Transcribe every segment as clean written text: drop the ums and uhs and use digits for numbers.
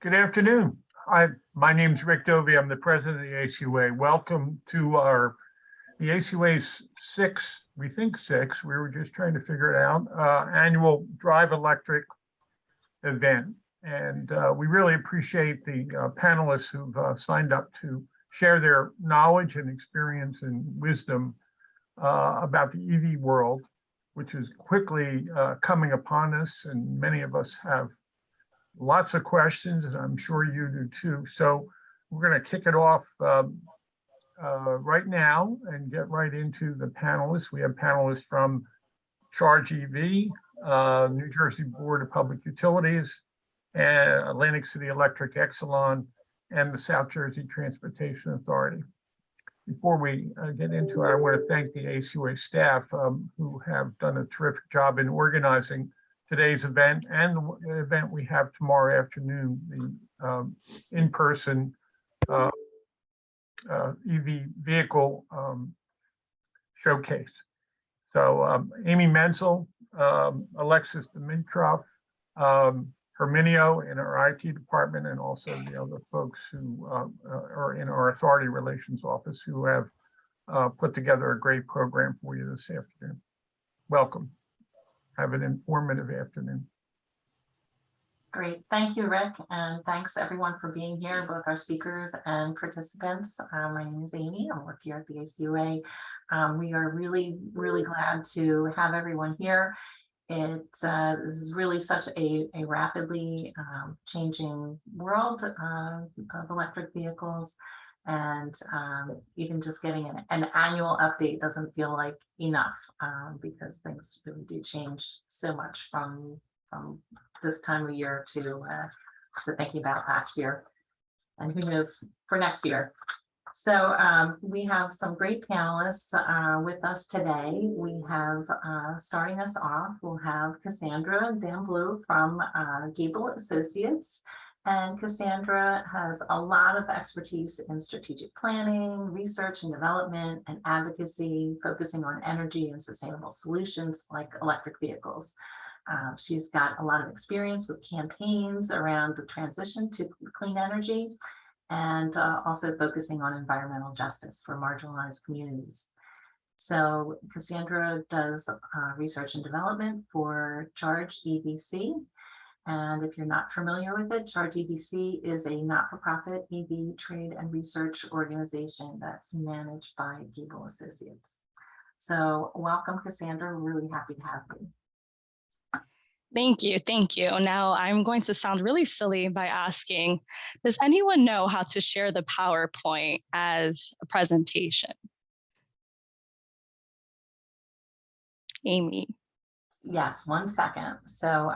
Good afternoon. My name is Rick Dovey. I'm the president of the ACUA. Welcome to the ACUA's we were just trying to figure it out, annual Drive Electric event. And we really appreciate the panelists who've signed up to share their knowledge and experience and wisdom about the Eevee world, which is quickly coming upon us, and many of us have lots of questions, and I'm sure you do too. So we're going to kick it off right now and get right into the panelists. We have panelists from ChargEVC, New Jersey Board of Public Utilities, and Atlantic City Electric, Exelon, and the South Jersey Transportation Authority. Before we get into it, I want to thank the ACUA staff who have done a terrific job in organizing today's event and the event we have tomorrow afternoon, the in-person Eevee vehicle showcase. So Amy Menzel, Alexis Dimitrov, Herminio in our IT department, and also the other folks who are in our authority relations office who have put together a great program for you this afternoon. Welcome. Have an informative afternoon. Great. Thank you, Rick. And thanks everyone for being here, both our speakers and participants. My name is Amy. I work here at the ACUA. We are really glad to have everyone here. This is really such a rapidly changing world of electric vehicles. And even just getting an annual update doesn't feel like enough because things really do change so much from this time of year to thinking about last year, and who knows for next year. So we have some great panelists with us today. We have, starting us off, we'll have Kassandra Damblu from Gable Associates. And Kassandra has a lot of expertise in strategic planning, research and development, and advocacy, focusing on energy and sustainable solutions like electric vehicles. She's got a lot of experience with campaigns around the transition to clean energy, and also focusing on environmental justice for marginalized communities. So Kassandra does research and development for ChargEVC. And if you're not familiar with it, ChargEVC is a not-for-profit EV trade and research organization that's managed by Gable Associates. So welcome, Kassandra. We're really happy to have you. Thank you. Thank you. Now I'm going to sound really silly by asking, does anyone know how to share the PowerPoint as a presentation? Amy. Yes, 1 second. So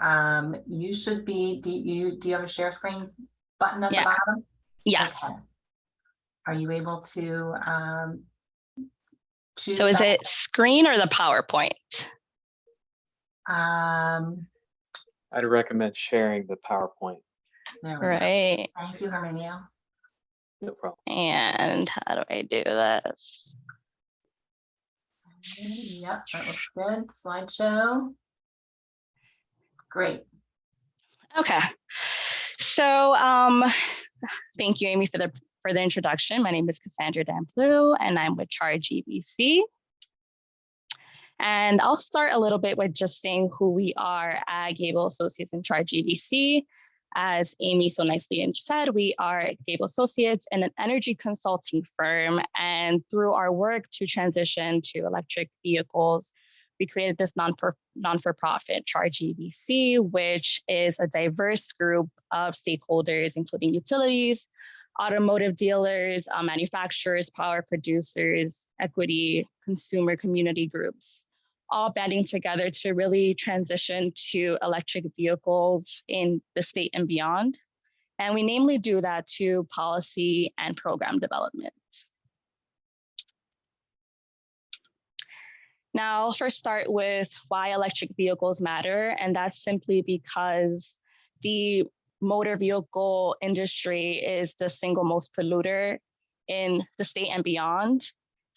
you should be, do you have a share screen button at the bottom? Yes. Okay. Are you able to choose? So is it screen or the PowerPoint? I'd recommend sharing the PowerPoint. There we right. Go. Thank you, Herminio. No problem. And how do I do this? Yep, that looks good. Slideshow. Great. Okay. So thank you, Amy, for the introduction. My name is Kassandra Damblu, and I'm with ChargEVC. And I'll start a little bit with just saying who we are at Gable Associates and ChargEVC. As Amy so nicely said, we are Gable Associates and an energy consulting firm. And through our work to transition to electric vehicles, we created this non-for-profit ChargEVC, which is a diverse group of stakeholders, including utilities, automotive dealers, manufacturers, power producers, equity, consumer community groups, all banding together to really transition to electric vehicles in the state and beyond. And we namely do that to policy and program development. Now, I'll first start with why electric vehicles matter, and that's simply because the motor vehicle industry is the single most polluter in the state and beyond.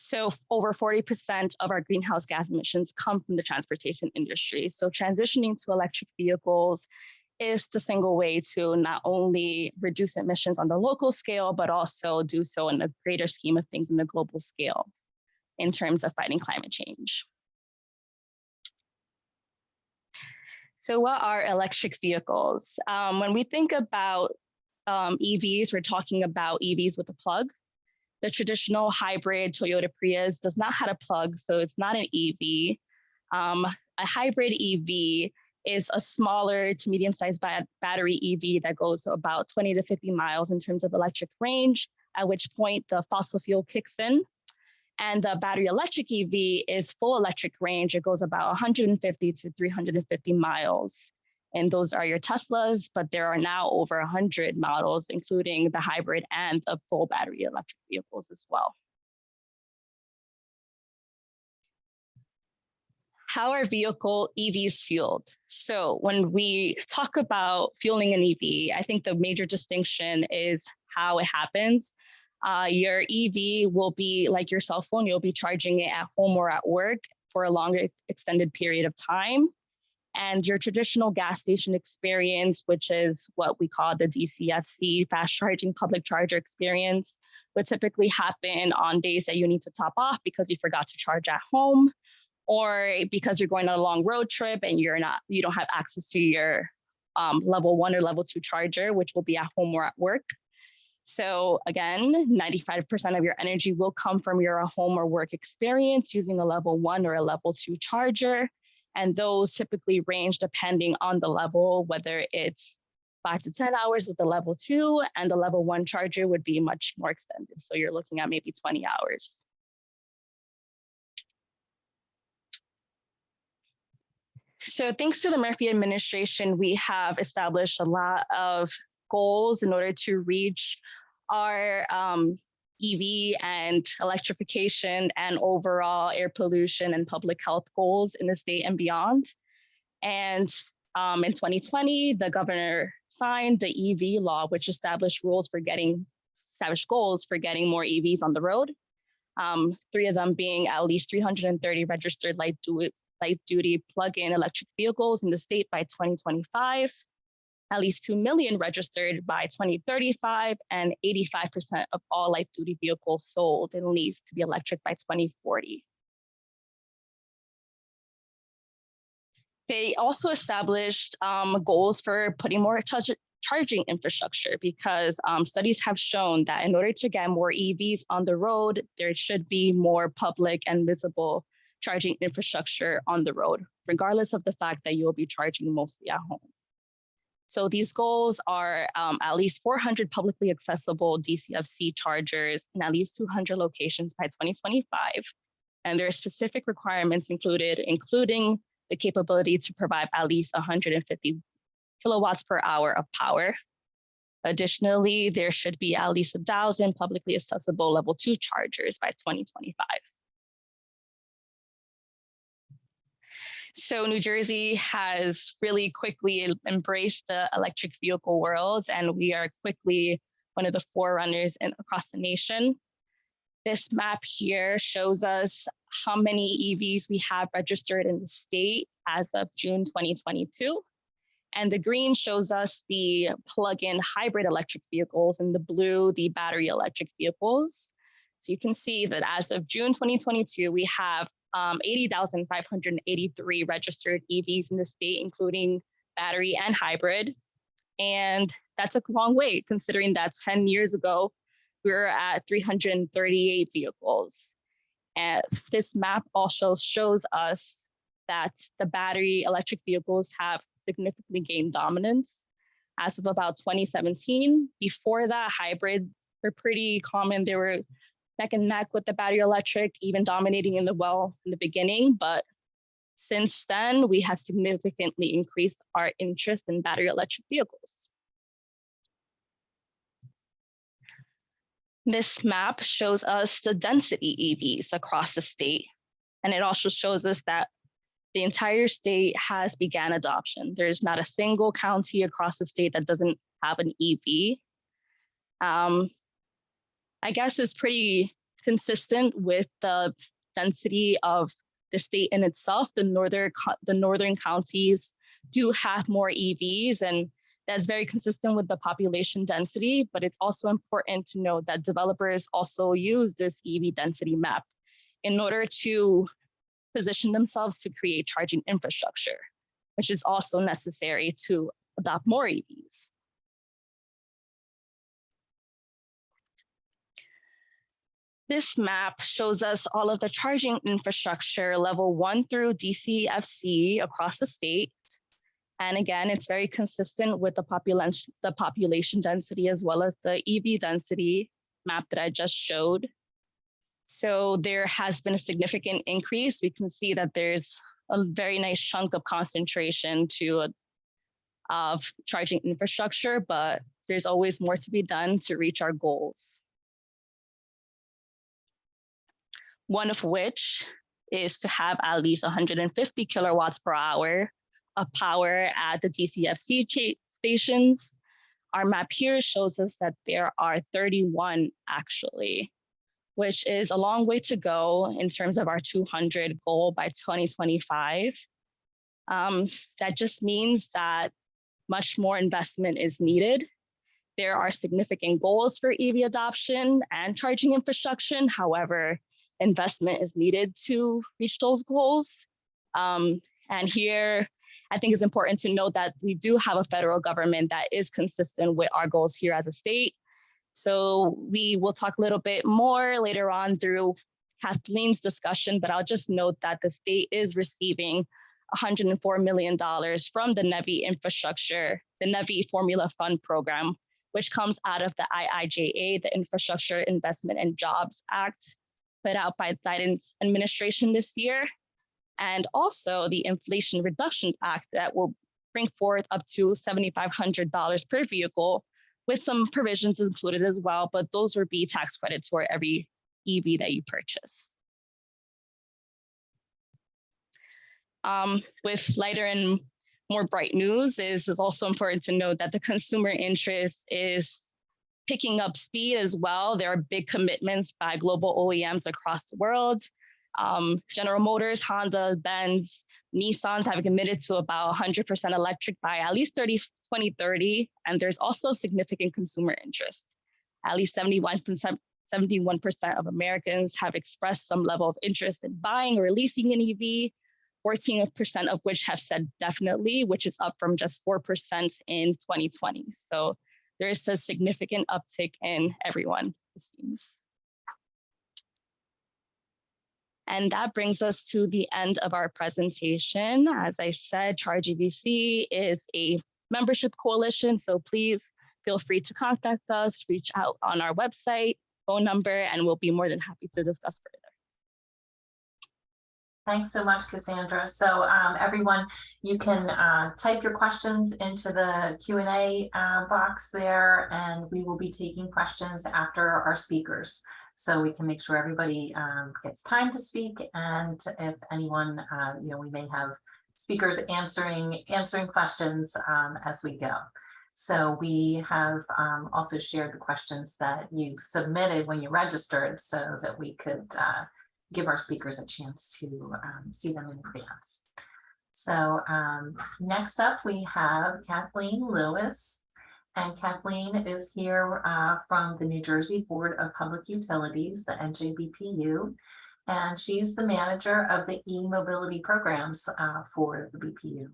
So over 40% of our greenhouse gas emissions come from the transportation industry. So transitioning to electric vehicles is the single way to not only reduce emissions on the local scale, but also do so in a greater scheme of things in the global scale in terms of fighting climate change. So what are electric vehicles? When we think about EVs, we're talking about EVs with a plug. The traditional hybrid Toyota Prius does not have a plug, so it's not an EV. A hybrid EV is a smaller to medium-sized battery EV that goes about 20 to 50 miles in terms of electric range, at which point the fossil fuel kicks in. And the battery electric EV is full electric range. It goes about 150 to 350 miles. And those are your Teslas, but there are now over 100 models, including the hybrid and the full battery electric vehicles as well. How are vehicle EVs fueled? So when we talk about fueling an EV, I think the major distinction is how it happens. Your EV will be like your cell phone. You'll be charging it at home or at work for a longer extended period of time. And your traditional gas station experience, which is what we call the DCFC, fast charging public charger experience, would typically happen on days that you need to top off because you forgot to charge at home, or because you're going on a long road trip and you don't have access to your level 1 or level 2 charger, which will be at home or at work. So again, 95% of your energy will come from your home or work experience using a level 1 or a level 2 charger. And those typically range depending on the level, whether it's 5 to 10 hours with the level 2, and the level 1 charger would be much more extended. So you're looking at maybe 20 hours. So thanks to the Murphy administration, we have established a lot of goals in order to reach our EV and electrification and overall air pollution and public health goals in the state and beyond. And in 2020, the governor signed the EV law, which established goals for getting more EVs on the road. 3 of them being at least 330 registered light-duty plug-in electric vehicles in the state by 2025, at least 2 million registered by 2035, and 85% of all light-duty vehicles sold and leased to be electric by 2040. They also established goals for putting more charging infrastructure, because studies have shown that in order to get more EVs on the road, there should be more public and visible charging infrastructure on the road, regardless of the fact that you'll be charging mostly at home. So these goals are at least 400 publicly accessible DCFC chargers in at least 200 locations by 2025. And there are specific requirements included, including the capability to provide at least 150 kilowatts per hour of power. Additionally, there should be at least 1,000 publicly accessible level 2 chargers by 2025. So New Jersey has really quickly embraced the electric vehicle world, and we are quickly one of the forerunners across the nation. This map here shows us how many EVs we have registered in the state as of June 2022. And the green shows us the plug-in hybrid electric vehicles, and the blue, the battery electric vehicles. So you can see that as of June 2022, we have 80,583 registered EVs in the state, including battery and hybrid. And that's a long way, considering that 10 years ago, we were at 338 vehicles. And this map also shows us that the battery electric vehicles have significantly gained dominance as of about 2017. Before that, hybrid were pretty common. They were neck and neck with the battery electric, even dominating in the beginning. But since then, we have significantly increased our interest in battery electric vehicles. This map shows us the density EVs across the state. And it also shows us that the entire state has began adoption. There's not a single county across the state that doesn't have an EV. I guess it's pretty consistent with the density of the state in itself. The northern counties do have more EVs, and that's very consistent with the population density, but it's also important to note that developers also use this EV density map in order to position themselves to create charging infrastructure, which is also necessary to adopt more EVs. This map shows us all of the charging infrastructure level 1 through DCFC across the state. And again, it's very consistent with the population density as well as the EV density map that I just showed. So there has been a significant increase. We can see that there's a very nice chunk of concentration of charging infrastructure, but there's always more to be done to reach our goals. One of which is to have at least 150 kilowatts per hour of power at the DCFC stations. Our map here shows us that there are 31 actually, which is a long way to go in terms of our 200 goal by 2025. That just means that much more investment is needed. There are significant goals for EV adoption and charging infrastructure. However, investment is needed to reach those goals. And here, I think it's important to note that we do have a federal government that is consistent with our goals here as a state. So we will talk a little bit more later on through Kathleen's discussion, but I'll just note that the state is receiving $104 million from the NEVI infrastructure, the NEVI Formula Fund program, which comes out of the IIJA, the Infrastructure Investment and Jobs Act, put out by the Biden administration this year, and also the Inflation Reduction Act that will bring forth up to $7,500 per vehicle, with some provisions included as well, but those would be tax credits for every EV that you purchase. With lighter and more bright news, it's also important to note that the consumer interest is picking up speed as well. There are big commitments by global OEMs across the world. General Motors, Honda, Benz, Nissans have committed to about 100% electric by at least 2030. And there's also significant consumer interest. At least 71% of Americans have expressed some level of interest in buying or leasing an EV, 14% of which have said definitely, which is up from just 4% in 2020. So there is a significant uptick in everyone, it seems. And that brings us to the end of our presentation. As I said, ChargEVC is a membership coalition, so please feel free to contact us, reach out on our website, phone number, and we'll be more than happy to discuss further. Thanks so much, Cassandra. So everyone, you can type your questions into the Q&A box there, and we will be taking questions after our speakers, so we can make sure everybody gets time to speak. And if anyone, we may have speakers answering questions as we go. So we have also shared the questions that you submitted when you registered, so that we could give our speakers a chance to see them in advance. So next up, we have Kathleen Lewis. And Kathleen is here from the New Jersey Board of Public Utilities, the NJBPU. And she's the manager of the e-mobility programs for the BPU.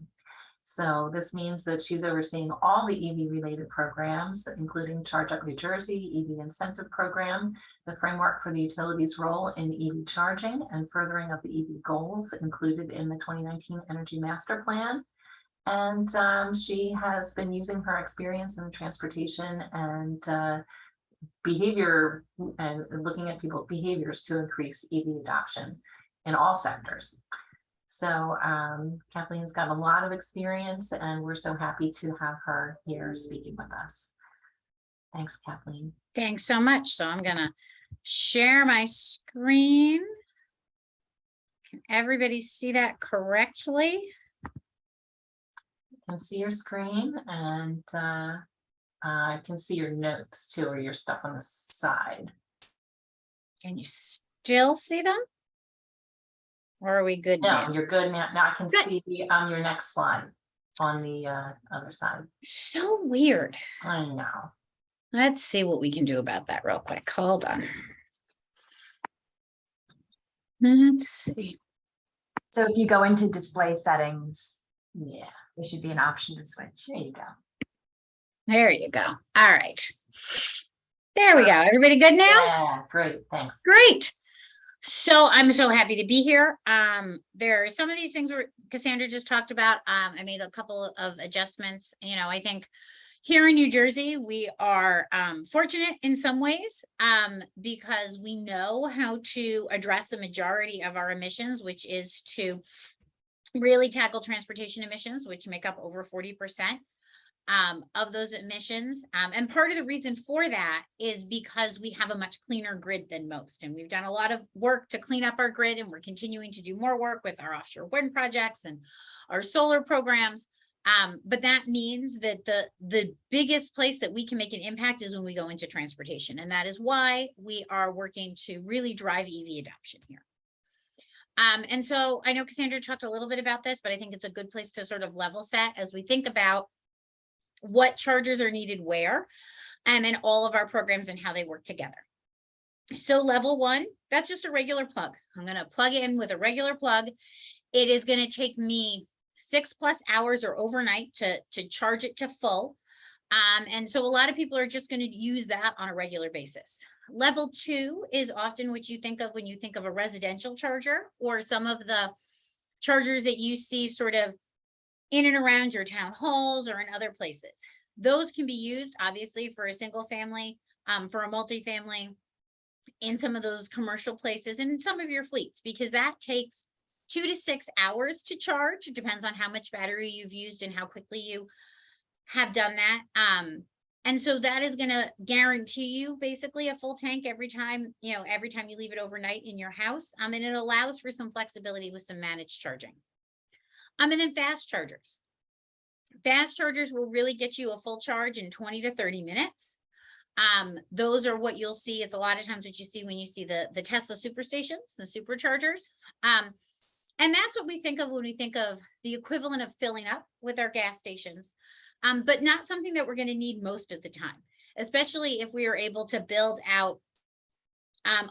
So this means that she's overseeing all the EV related programs, including Charge Up New Jersey, EV incentive program, the framework for the utilities role in EV charging and furthering of the EV goals included in the 2019 Energy Master Plan. And she has been using her experience in transportation and behavior and looking at people's behaviors to increase EV adoption in all sectors. So Kathleen's got a lot of experience, and we're so happy to have her here speaking with us. Thanks, Kathleen. Thanks so much. So I'm gonna share my screen. Can everybody see that correctly? I can see your screen, and I can see your notes too, or your stuff on the side. Can you still see them? Or are we good now? No, you're good now. Now I can see your next slide. on the other side. So weird. I know. Let's see what we can do about that real quick. Hold on. Let's see. So if you go into display settings, Yeah, there should be an option to switch. there you go. There you go. All right. There we go. Everybody good now? Yeah, great, thanks. Great. So I'm so happy to be here. There are some of these things where Cassandra just talked about. I made a couple of adjustments. You know, I think here in New Jersey, we are fortunate in some ways because we know how to address a majority of our emissions, which is to really tackle transportation emissions, which make up over 40% of those emissions. And part of the reason for that is because we have a much cleaner grid than most. And we've done a lot of work to clean up our grid, and we're continuing to do more work with our offshore wind projects and our solar programs. But that means that the biggest place that we can make an impact is when we go into transportation. And that is why we are working to really drive EV adoption here. And so I know Cassandra talked a little bit about this, but I think it's a good place to sort of level set as we think about what chargers are needed where, and then all of our programs and how they work together. So level one, that's just a regular plug. I'm going to plug in with a regular plug. It is going to take me 6+ hours or overnight to charge it to full. And so a lot of people are just going to use that on a regular basis. Level two is often what you think of when you think of a residential charger, or some of the chargers that you see sort of in and around your town halls or in other places. Those can be used obviously for a single family, for a multifamily, in some of those commercial places and in some of your fleets, because that takes 2 to 6 hours to charge. It depends on how much battery you've used and how quickly you have done that. And so that is going to guarantee you basically a full tank every time you leave it overnight in your house. And it allows for some flexibility with some managed charging. And then fast chargers. Fast chargers will really get you a full charge in 20 to 30 minutes. Those are what you'll see. It's a lot of times what you see when you see the Tesla superstations, the superchargers. And that's what we think of when we think of the equivalent of filling up with our gas stations, but not something that we're going to need most of the time, especially if we are able to build out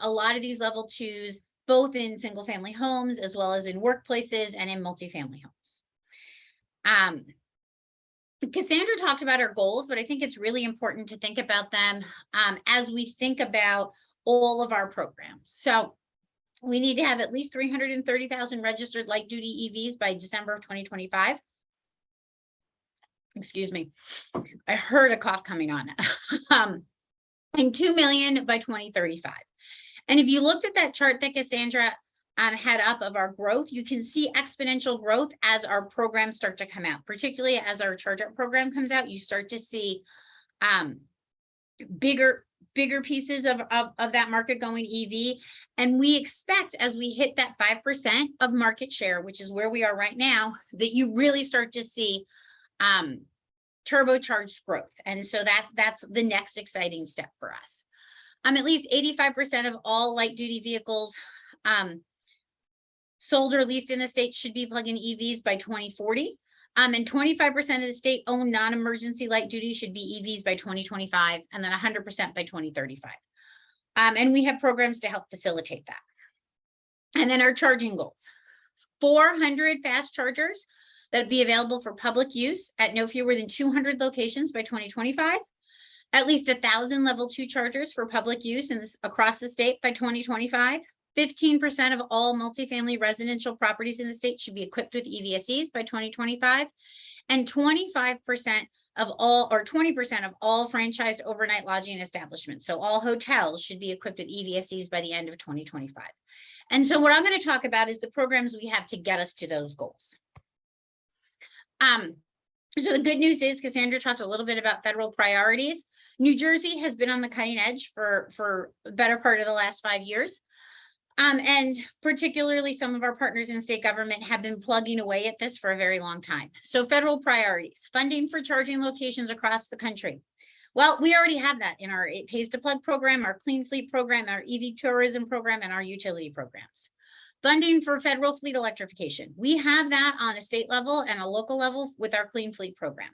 a lot of these level twos, both in single family homes as well as in workplaces and in multifamily homes. Cassandra talked about our goals, but I think it's really important to think about them as we think about all of our programs. So we need to have at least 330,000 registered light duty EVs by December of 2025. Excuse me, I heard a cough coming on. And 2 million by 2035. And if you looked at that chart that Cassandra had up of our growth, you can see exponential growth as our programs start to come out, particularly as our Charge Up program comes out. You start to see bigger pieces of that market going EV. And we expect as we hit that 5% of market share, which is where we are right now, that you really start to see turbocharged growth. And so that's the next exciting step for us. At least 85% of all light duty vehicles sold or leased in the state should be plug-in EVs by 2040. And 25% of the state-owned non-emergency light duty should be EVs by 2025, and then 100% by 2035. And we have programs to help facilitate that. And then our charging goals: 400 fast chargers that would be available for public use at no fewer than 200 locations by 2025. At least 1,000 level 2 chargers for public use across the state by 2025. 15% of all multifamily residential properties in the state should be equipped with EVSEs by 2025. And 25% of all, or 20% of all franchised overnight lodging establishments, so all hotels, should be equipped with EVSEs by the end of 2025. And so what I'm going to talk about is the programs we have to get us to those goals. So the good news is Cassandra talked a little bit about federal priorities. New Jersey has been on the cutting edge for the better part of the last 5 years. And particularly some of our partners in state government have been plugging away at this for a very long time. So federal priorities: funding for charging locations across the country. Well, we already have that in our It Pays to Plug program, our Clean Fleet program, our EV tourism program, and our utility programs. Funding for federal fleet electrification. We have that on a state level and a local level with our Clean Fleet program.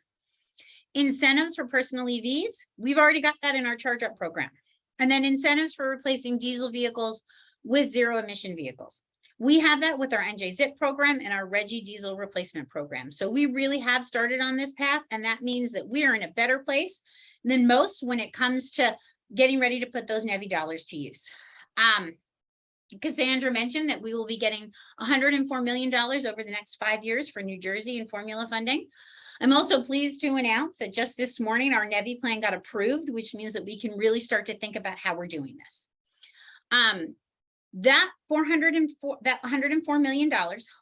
Incentives for personal EVs, we've already got that in our Charge Up program. And then incentives for replacing diesel vehicles with zero emission vehicles. We have that with our NJZIP program and our Reggie diesel replacement program. So we really have started on this path, and that means that we are in a better place than most when it comes to getting ready to put those NEVI dollars to use. Kassandra mentioned that we will be getting $104 million over the next 5 years for New Jersey and formula funding. I'm also pleased to announce that just this morning, our NEVI plan got approved, which means that we can really start to think about how we're doing this. That $104 million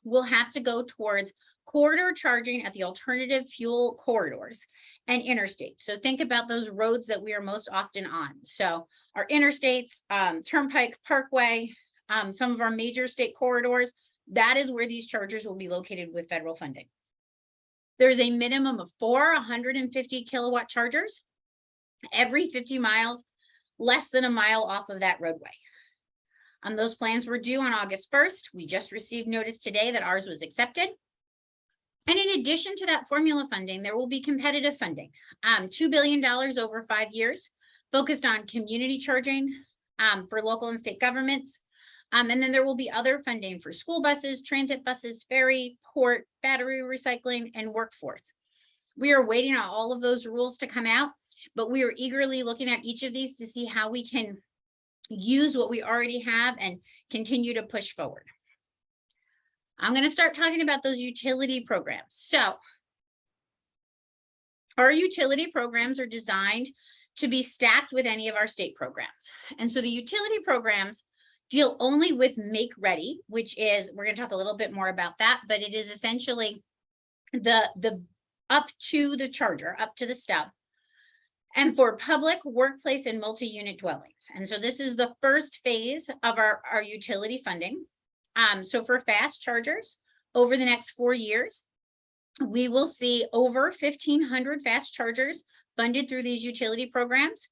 will have to go towards corridor charging at the alternative fuel corridors and interstates. So think about those roads that we are most often on. So our interstates, Turnpike, Parkway, some of our major state corridors, that is where these chargers will be located with federal funding. There's a minimum of 150 kilowatt chargers every 50 miles, less than a mile off of that roadway. Those plans were due on August 1st. We just received notice today that ours was accepted. And in addition to that formula funding, there will be competitive funding, $2 billion over 5 years, focused on community charging for local and state governments. And then there will be other funding for school buses, transit buses, ferry, port, battery recycling, and workforce. We are waiting on all of those rules to come out, but we are eagerly looking at each of these to see how we can use what we already have and continue to push forward. I'm going to start talking about those utility programs. So our utility programs are designed to be stacked with any of our state programs. And so the utility programs deal only with make ready, which is, we're going to talk a little bit more about that, but it is essentially the up to the charger, up to the stub, and for public, workplace, and multi-unit dwellings. And so this is the first phase of our utility funding. So for fast chargers, over the next 4 years, we will see over 1,500 fast chargers funded through these utility programs.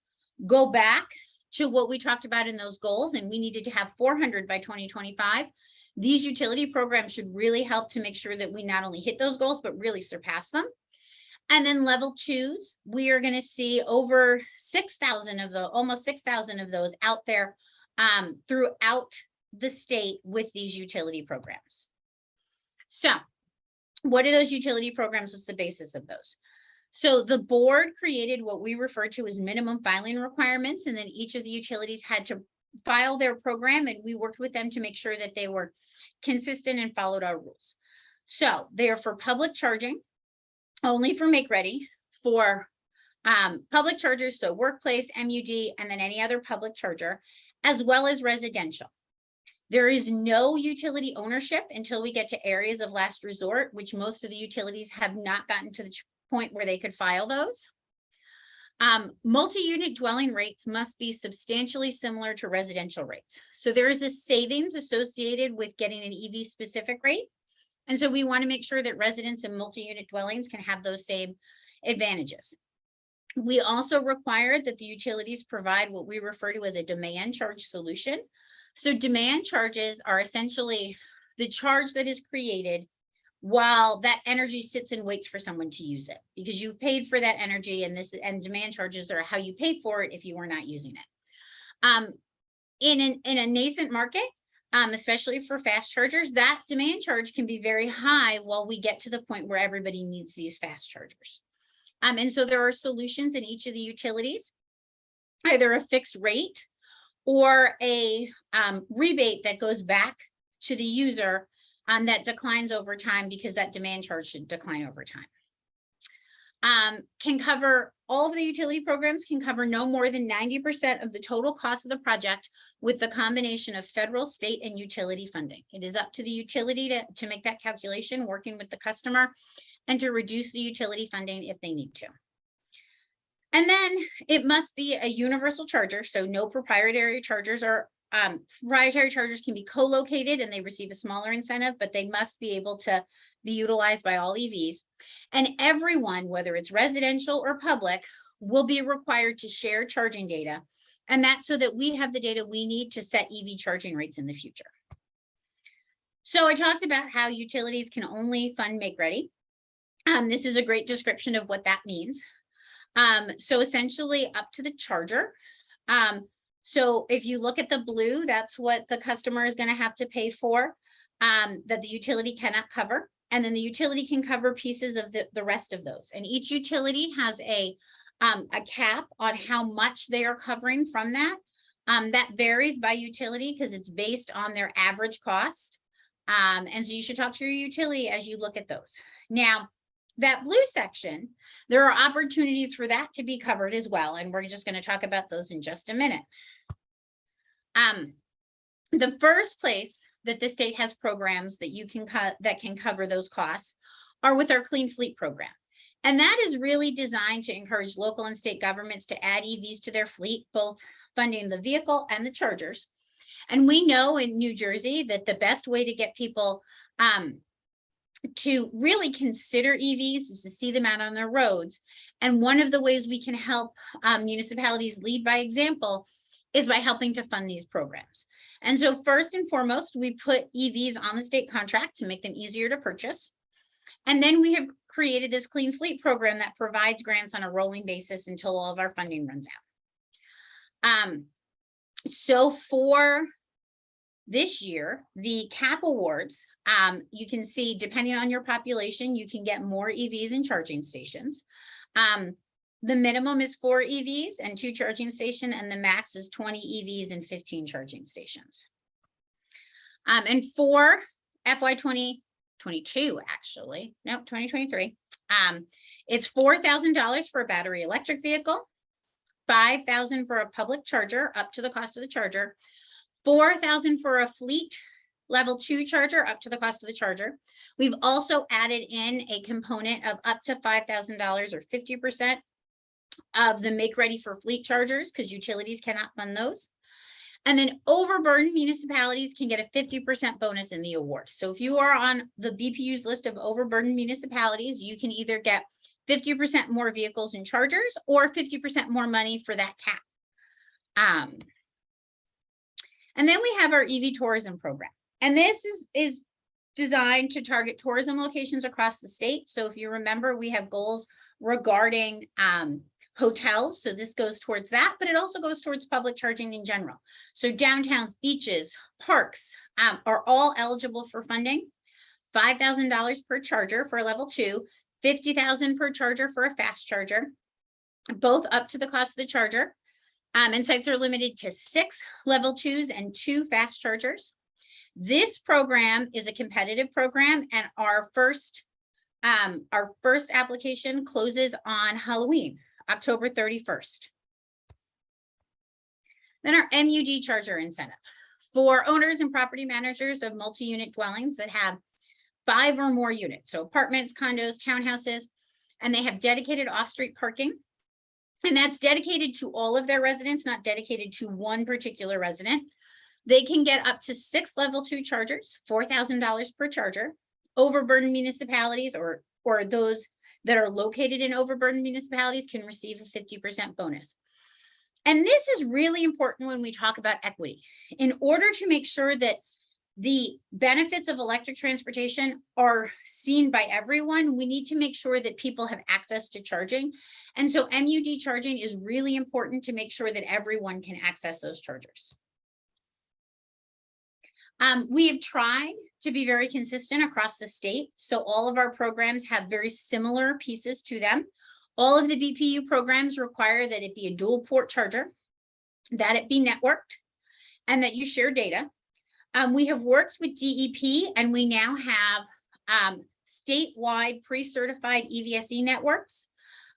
Go back to what we talked about in those goals, and we needed to have 400 by 2025. These utility programs should really help to make sure that we not only hit those goals, but really surpass them. And then level 2s, we are going to see over 6,000 of those, almost 6,000 of those out there throughout the state with these utility programs. So what are those utility programs? What's the basis of those? So the board created what we refer to as minimum filing requirements, and then each of the utilities had to file their program, and we worked with them to make sure that they were consistent and followed our rules. So they are for public charging, only for make ready, for public chargers, so workplace, MUD, and then any other public charger, as well as residential. There is no utility ownership until we get to areas of last resort, which most of the utilities have not gotten to the point where they could file those. Multi-unit dwelling rates must be substantially similar to residential rates. So there is a savings associated with getting an EV specific rate. And so we want to make sure that residents and multi-unit dwellings can have those same advantages. We also require that the utilities provide what we refer to as a demand charge solution. So demand charges are essentially the charge that is created while that energy sits and waits for someone to use it, because you paid for that energy, and demand charges are how you pay for it if you were not using it. In a nascent market, especially for fast chargers, that demand charge can be very high while we get to the point where everybody needs these fast chargers. And so there are solutions in each of the utilities, either a fixed rate or a rebate that goes back to the user that declines over time, because that demand charge should decline over time. Can cover, all of the utility programs can cover no more than 90% of the total cost of the project with the combination of federal, state, and utility funding. It is up to the utility to make that calculation, working with the customer, and to reduce the utility funding if they need to. And then it must be a universal charger, so no proprietary chargers are proprietary chargers can be co-located and they receive a smaller incentive, but they must be able to be utilized by all EVs. And everyone, whether it's residential or public, will be required to share charging data. And that's so that we have the data we need to set EV charging rates in the future. So I talked about how utilities can only fund make ready. This is a great description of what that means. So essentially up to the charger. So if you look at the blue, that's what the customer is going to have to pay for, that the utility cannot cover. And then the utility can cover pieces of the rest of those. And each utility has a cap on how much they are covering from that. That varies by utility because it's based on their average cost. And so you should talk to your utility as you look at those. Now, that blue section, there are opportunities for that to be covered as well. And we're just going to talk about those in just a minute. The first place that the state has programs that you can that can cover those costs are with our Clean Fleet program. And that is really designed to encourage local and state governments to add EVs to their fleet, both funding the vehicle and the chargers. And we know in New Jersey that the best way to get people to really consider EVs is to see them out on their roads. And one of the ways we can help municipalities lead by example is by helping to fund these programs. And so first and foremost, we put EVs on the state contract to make them easier to purchase. And then we have created this Clean Fleet program that provides grants on a rolling basis until all of our funding runs out. So for this year, the CAP awards, you can see depending on your population, you can get more EVs and charging stations. The minimum is 4 EVs and 2 charging stations, and the max is 20 EVs and 15 charging stations. And for FY 2022, actually, no, 2023, it's $4,000 for a battery electric vehicle, $5,000 for a public charger up to the cost of the charger, $4,000 for a fleet level 2 charger up to the cost of the charger. We've also added in a component of up to $5,000 or 50% of the make ready for fleet chargers because utilities cannot fund those. And then overburdened municipalities can get a 50% bonus in the award. So if you are on the BPU's list of overburdened municipalities, you can either get 50% more vehicles and chargers or 50% more money for that cap. And then we have our EV tourism program. And this is designed to target tourism locations across the state. So if you remember, we have goals regarding hotels. So this goes towards that, but it also goes towards public charging in general. So downtowns, beaches, parks are all eligible for funding. $5,000 per charger for a level 2, $50,000 per charger for a fast charger, both up to the cost of the charger. And sites are limited to 6 level 2s and 2 fast chargers. This program is a competitive program, and our first application closes on Halloween, October 31st. Then our MUD charger incentive for owners and property managers of multi-unit dwellings that have 5 or more units, so apartments, condos, townhouses, and they have dedicated off-street parking. And that's dedicated to all of their residents, not dedicated to one particular resident. They can get up to 6 level 2 chargers, $4,000 per charger. Overburdened municipalities or those that are located in overburdened municipalities can receive a 50% bonus. And this is really important when we talk about equity. In order to make sure that the benefits of electric transportation are seen by everyone, we need to make sure that people have access to charging. And so MUD charging is really important to make sure that everyone can access those chargers. We have tried to be very consistent across the state. So all of our programs have very similar pieces to them. All of the BPU programs require that it be a dual port charger, that it be networked, and that you share data. We have worked with DEP, and we now have statewide pre-certified EVSE networks.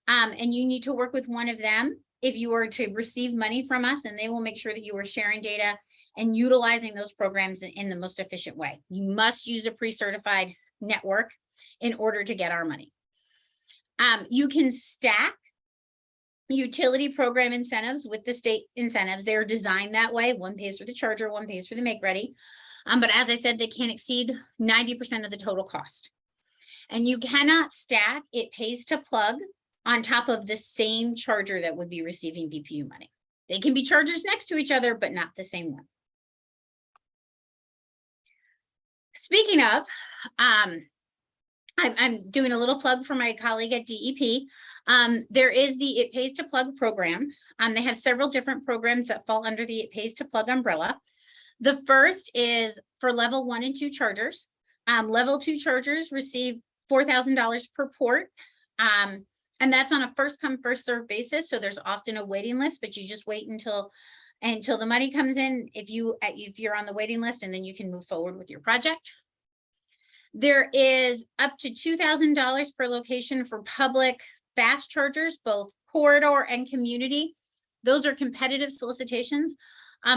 And you need to work with one of them if you are to receive money from us, and they will make sure that you are sharing data and utilizing those programs in the most efficient way. You must use a pre-certified network in order to get our money. You can stack utility program incentives with the state incentives. They're designed that way. One pays for the charger, one pays for the make ready. But as I said, they can't exceed 90% of the total cost. And you cannot stack it pays to plug on top of the same charger that would be receiving BPU money. They can be chargers next to each other, but not the same one. Speaking of, I'm doing a little plug for my colleague at DEP. There is the It Pays to Plug program. They have several different programs that fall under the It Pays to Plug umbrella. The first is for level 1 and 2 chargers. Level 2 chargers receive $4,000 per port. And that's on a first come, first serve basis. So there's often a waiting list, but you just wait until the money comes in if you're on the waiting list, and then you can move forward with your project. There is up to $2,000 per location for public fast chargers, both corridor and community. Those are competitive solicitations.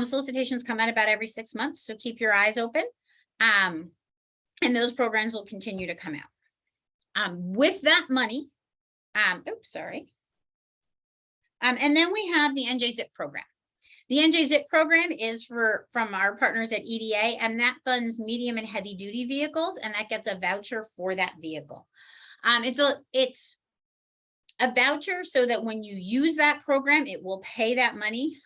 Solicitations come out about every 6 months, so keep your eyes open. And those programs will continue to come out. With that money, and then we have the NJZIP program. The NJZIP program is from our partners at EDA, and that funds medium and heavy duty vehicles, and that gets a voucher for that vehicle. It's a voucher so that when you use that program, it will pay that money.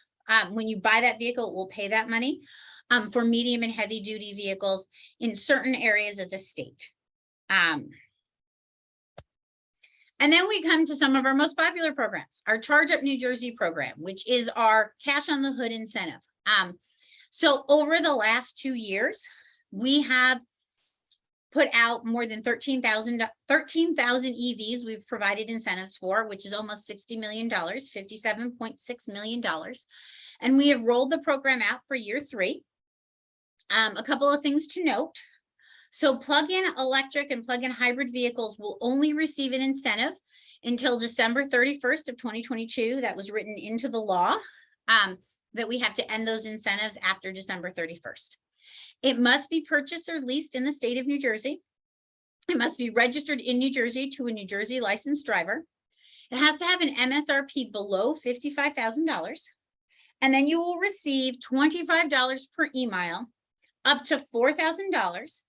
When you buy that vehicle, it will pay that money for medium and heavy duty vehicles in certain areas of the state. And then we come to some of our most popular programs, our Charge Up New Jersey program, which is our cash on the hood incentive. So over the last 2 years, we have put out more than 13,000 EVs we've provided incentives for, which is almost $60 million, $57.6 million. And we have rolled the program out for year 3. A couple of things to note. So plug-in electric and plug-in hybrid vehicles will only receive an incentive until December 31st of 2022. That was written into the law, that we have to end those incentives after December 31st. It must be purchased or leased in the state of New Jersey. It must be registered in New Jersey to a New Jersey licensed driver. It has to have an MSRP below $55,000. And then you will receive $25 per e-mile, up to $4,000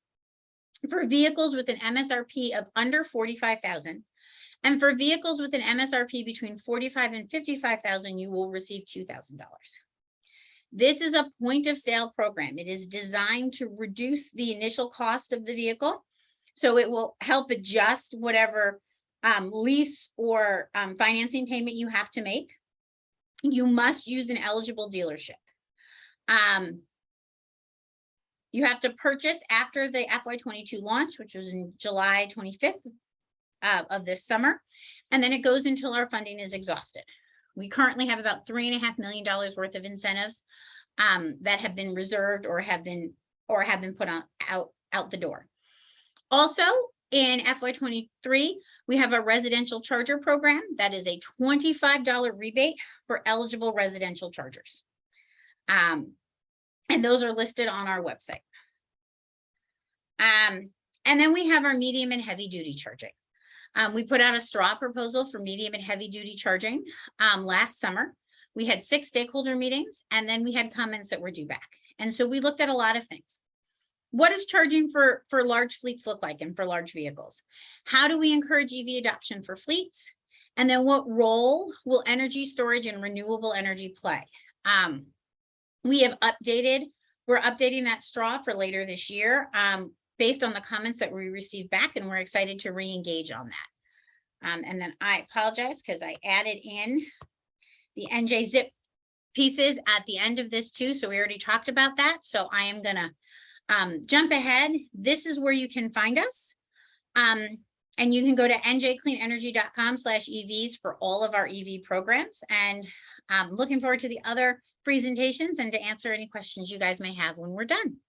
for vehicles with an MSRP of under $45,000. And for vehicles with an MSRP between $45,000 and $55,000, you will receive $2,000. This is a point of sale program. It is designed to reduce the initial cost of the vehicle. So it will help adjust whatever lease or financing payment you have to make. You must use an eligible dealership. You have to purchase after the FY22 launch, which was in July 25th of this summer. And then it goes until our funding is exhausted. We currently have about $3.5 million worth of incentives that have been reserved or have been put on out the door. Also in FY23, we have a residential charger program that is a $25 rebate for eligible residential chargers. And those are listed on our website. And then we have our medium and heavy duty charging. We put out a straw proposal for medium and heavy duty charging last summer. We had 6 stakeholder meetings, and then we had comments that were due back. And so we looked at a lot of things. What does charging for large fleets look like and for large vehicles? How do we encourage EV adoption for fleets? And then what role will energy storage and renewable energy play? We're updating that straw for later this year based on the comments that we received back, and we're excited to re-engage on that. And then I apologize because I added in the NJZIP pieces at the end of this too. So we already talked about that. So I am gonna jump ahead. This is where you can find us. And you can go to njcleanenergy.com/EVs for all of our EV programs. And I'm looking forward to the other presentations and to answer any questions you guys may have when we're done.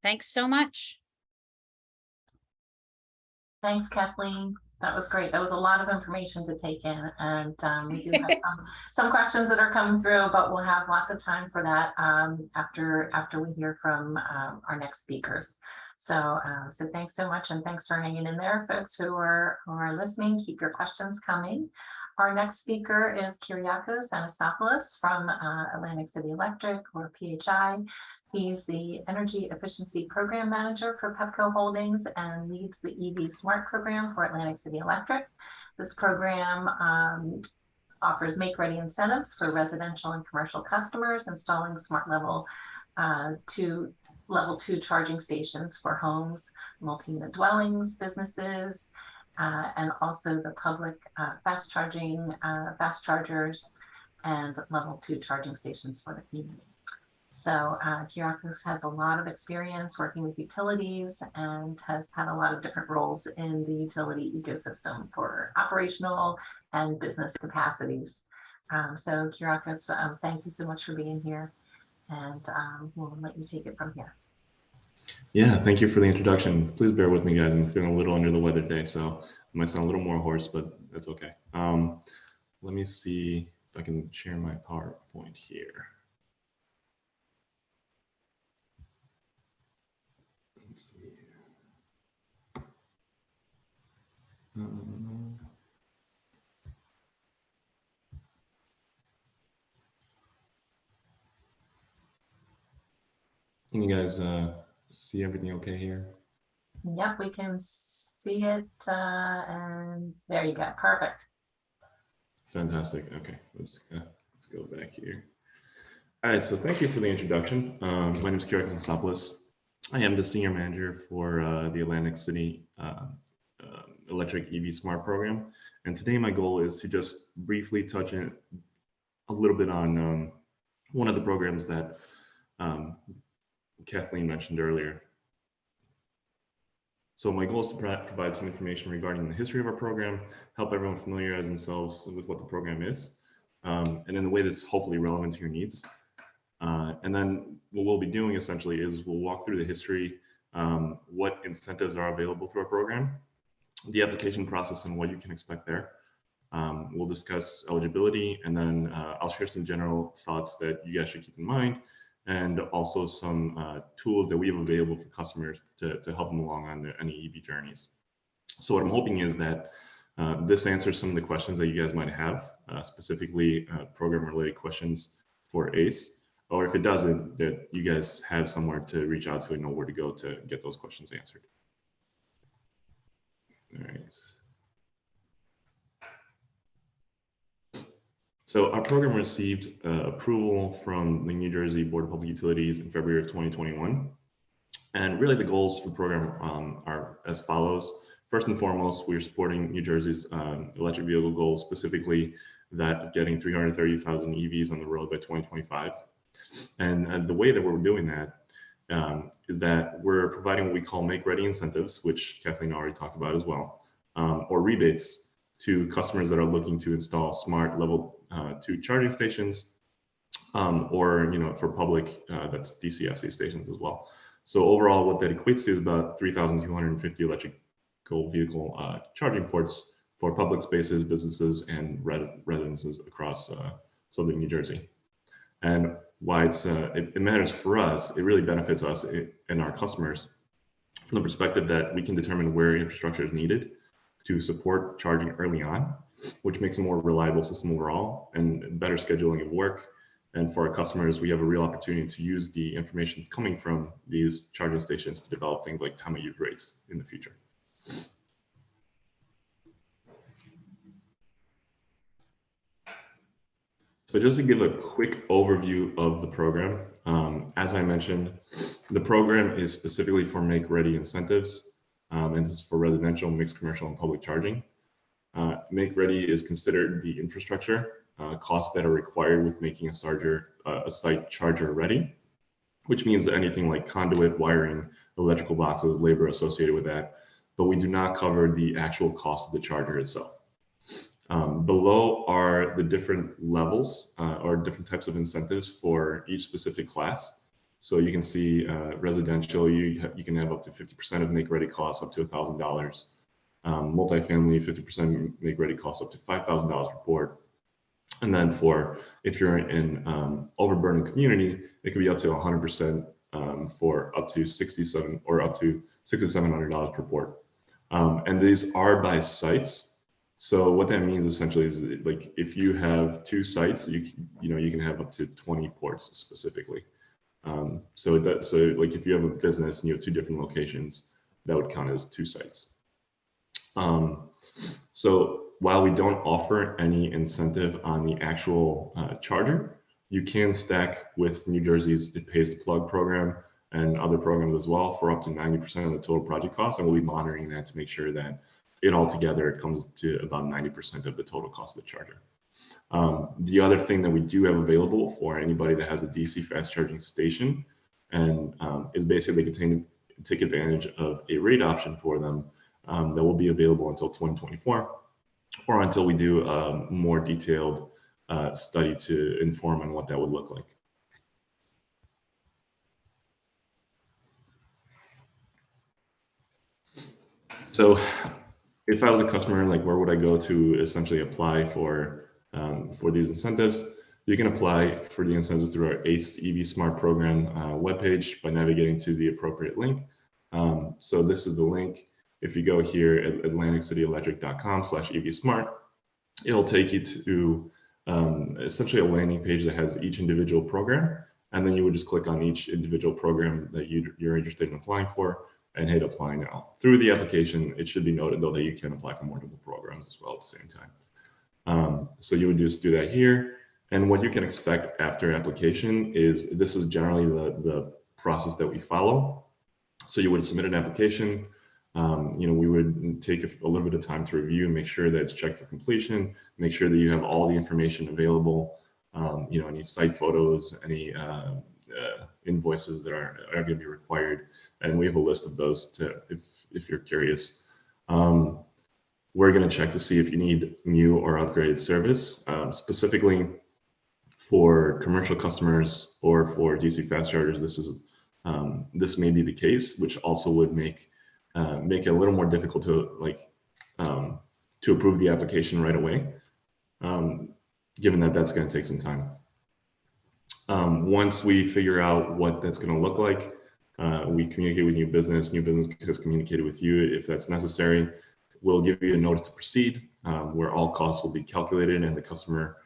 Thanks so much. Thanks, Kathleen. That was great. That was a lot of information to take in, and we do have some questions that are coming through, but we'll have lots of time for that after we hear from our next speakers. So thanks so much, and thanks for hanging in there, folks who are listening. Keep your questions coming. Our next speaker is Kyriakos Anastasopoulos from Atlantic City Electric, or PHI. He's the Energy Efficiency Program Manager for Pepco Holdings and leads the Eevee Smart program for Atlantic City Electric. This program offers make-ready incentives for residential and commercial customers installing smart level 2 level 2 charging stations for homes, multi-unit dwellings, businesses, and also the public fast chargers, and level 2 charging stations for the community. So Kyriakos has a lot of experience working with utilities and has had a lot of different roles in the utility ecosystem for operational and business capacities. So Kyriakos, thank you so much for being here, and we'll let you take it from here. Yeah, thank you for the introduction. Please bear with me, guys. I'm feeling a little under the weather today, so I might sound a little more hoarse, but that's okay. Let me see if I can share my PowerPoint here. Let's see. Can you guys see everything okay here? Yep, we can see it, and there you go. Perfect. Fantastic. Okay, let's go back here. All right, so thank you for the introduction. My name is Kyriakos Anastasopoulos. I am the senior manager for the Atlantic City Electric Eevee Smart Program, and today my goal is to just briefly touch in a little bit on one of the programs that Kathleen mentioned earlier. So my goal is to provide some information regarding the history of our program, help everyone familiarize themselves with what the program is, and in a way that's hopefully relevant to your needs. And then what we'll be doing essentially is we'll walk through the history, what incentives are available through our program, the application process and what you can expect there. We'll discuss eligibility, and then I'll share some general thoughts that you guys should keep in mind, and also some tools that we have available for customers to help them along on any Eevee journeys. So what I'm hoping is that this answers some of the questions that you guys might have, specifically program-related questions for ACE, or if it doesn't, that you guys have somewhere to reach out to and know where to go to get those questions answered. All right. So our program received approval from the New Jersey Board of Public Utilities in February of 2021. And really the goals for the program are as follows. First and foremost, we're supporting New Jersey's electric vehicle goals, specifically that of getting 330,000 EVs on the road by 2025. And the way that we're doing that is that we're providing what we call make-ready incentives, which Kathleen already talked about as well, or rebates to customers that are looking to install smart level 2 charging stations, or for public, that's DCFC stations as well. So overall, what that equates to is about 3,250 electrical vehicle charging ports for public spaces, businesses, and residences across southern New Jersey. And why it matters for us, it really benefits us and our customers from the perspective that we can determine where infrastructure is needed to support charging early on, which makes a more reliable system overall and better scheduling of work. And for our customers, we have a real opportunity to use the information that's coming from these charging stations to develop things like time of use rates in the future. So just to give a quick overview of the program, as I mentioned, the program is specifically for make-ready incentives, and this is for residential, mixed commercial, and public charging. Make-ready is considered the infrastructure costs that are required with making a site charger ready, which means anything like conduit, wiring, electrical boxes, labor associated with that, but we do not cover the actual cost of the charger itself. Below are the different levels or different types of incentives for each specific class. So you can see residential, you can have up to 50% of make-ready costs up to $1,000. Multifamily, 50% make-ready costs up to $5,000 per port. And then if you're in overburdened community, it could be up to 100% for up to $6,700 per port. And these are by sites. So what that means essentially is like if you have 2 sites, you can have up to 20 ports specifically. So like if you have a business and you have 2 different locations, that would count as 2 sites. So while we don't offer any incentive on the actual charger, you can stack with New Jersey's It Pays to Plug program and other programs as well for up to 90% of the total project cost. And we'll be monitoring that to make sure that it all together comes to about 90% of the total cost of the charger. The other thing that we do have available for anybody that has a DC fast charging station and is basically they can take advantage of a rate option for them that will be available until 2024 or until we do a more detailed study to inform on what that would look like. So if I was a customer, like where would I go to essentially apply for these incentives? You can apply for the incentives through our ACE Eevee Smart program webpage by navigating to the appropriate link. So this is the link. If you go here at atlanticcityelectric.com/Eevee Smart, it'll take you to essentially a landing page that has each individual program. And then you would just click on each individual program that you're interested in applying for and hit apply now. Through the application, it should be noted though that you can apply for multiple programs as well at the same time. So you would just do that here. And what you can expect after application is, this is generally the process that we follow. So you would submit an application. We would take a little bit of time to review and make sure that it's checked for completion, make sure that you have all the information available, any site photos, any invoices that are going to be required. And we have a list of those if you're curious. We're going to check to see if you need new or upgraded service, specifically for commercial customers or for DC fast chargers. This may be the case, which also would make it a little more difficult to approve the application right away, given that that's going to take some time. Once we figure out what that's going to look like, we communicate with new business has communicated with you if that's necessary. We'll give you a notice to proceed, where all costs will be calculated and the customer,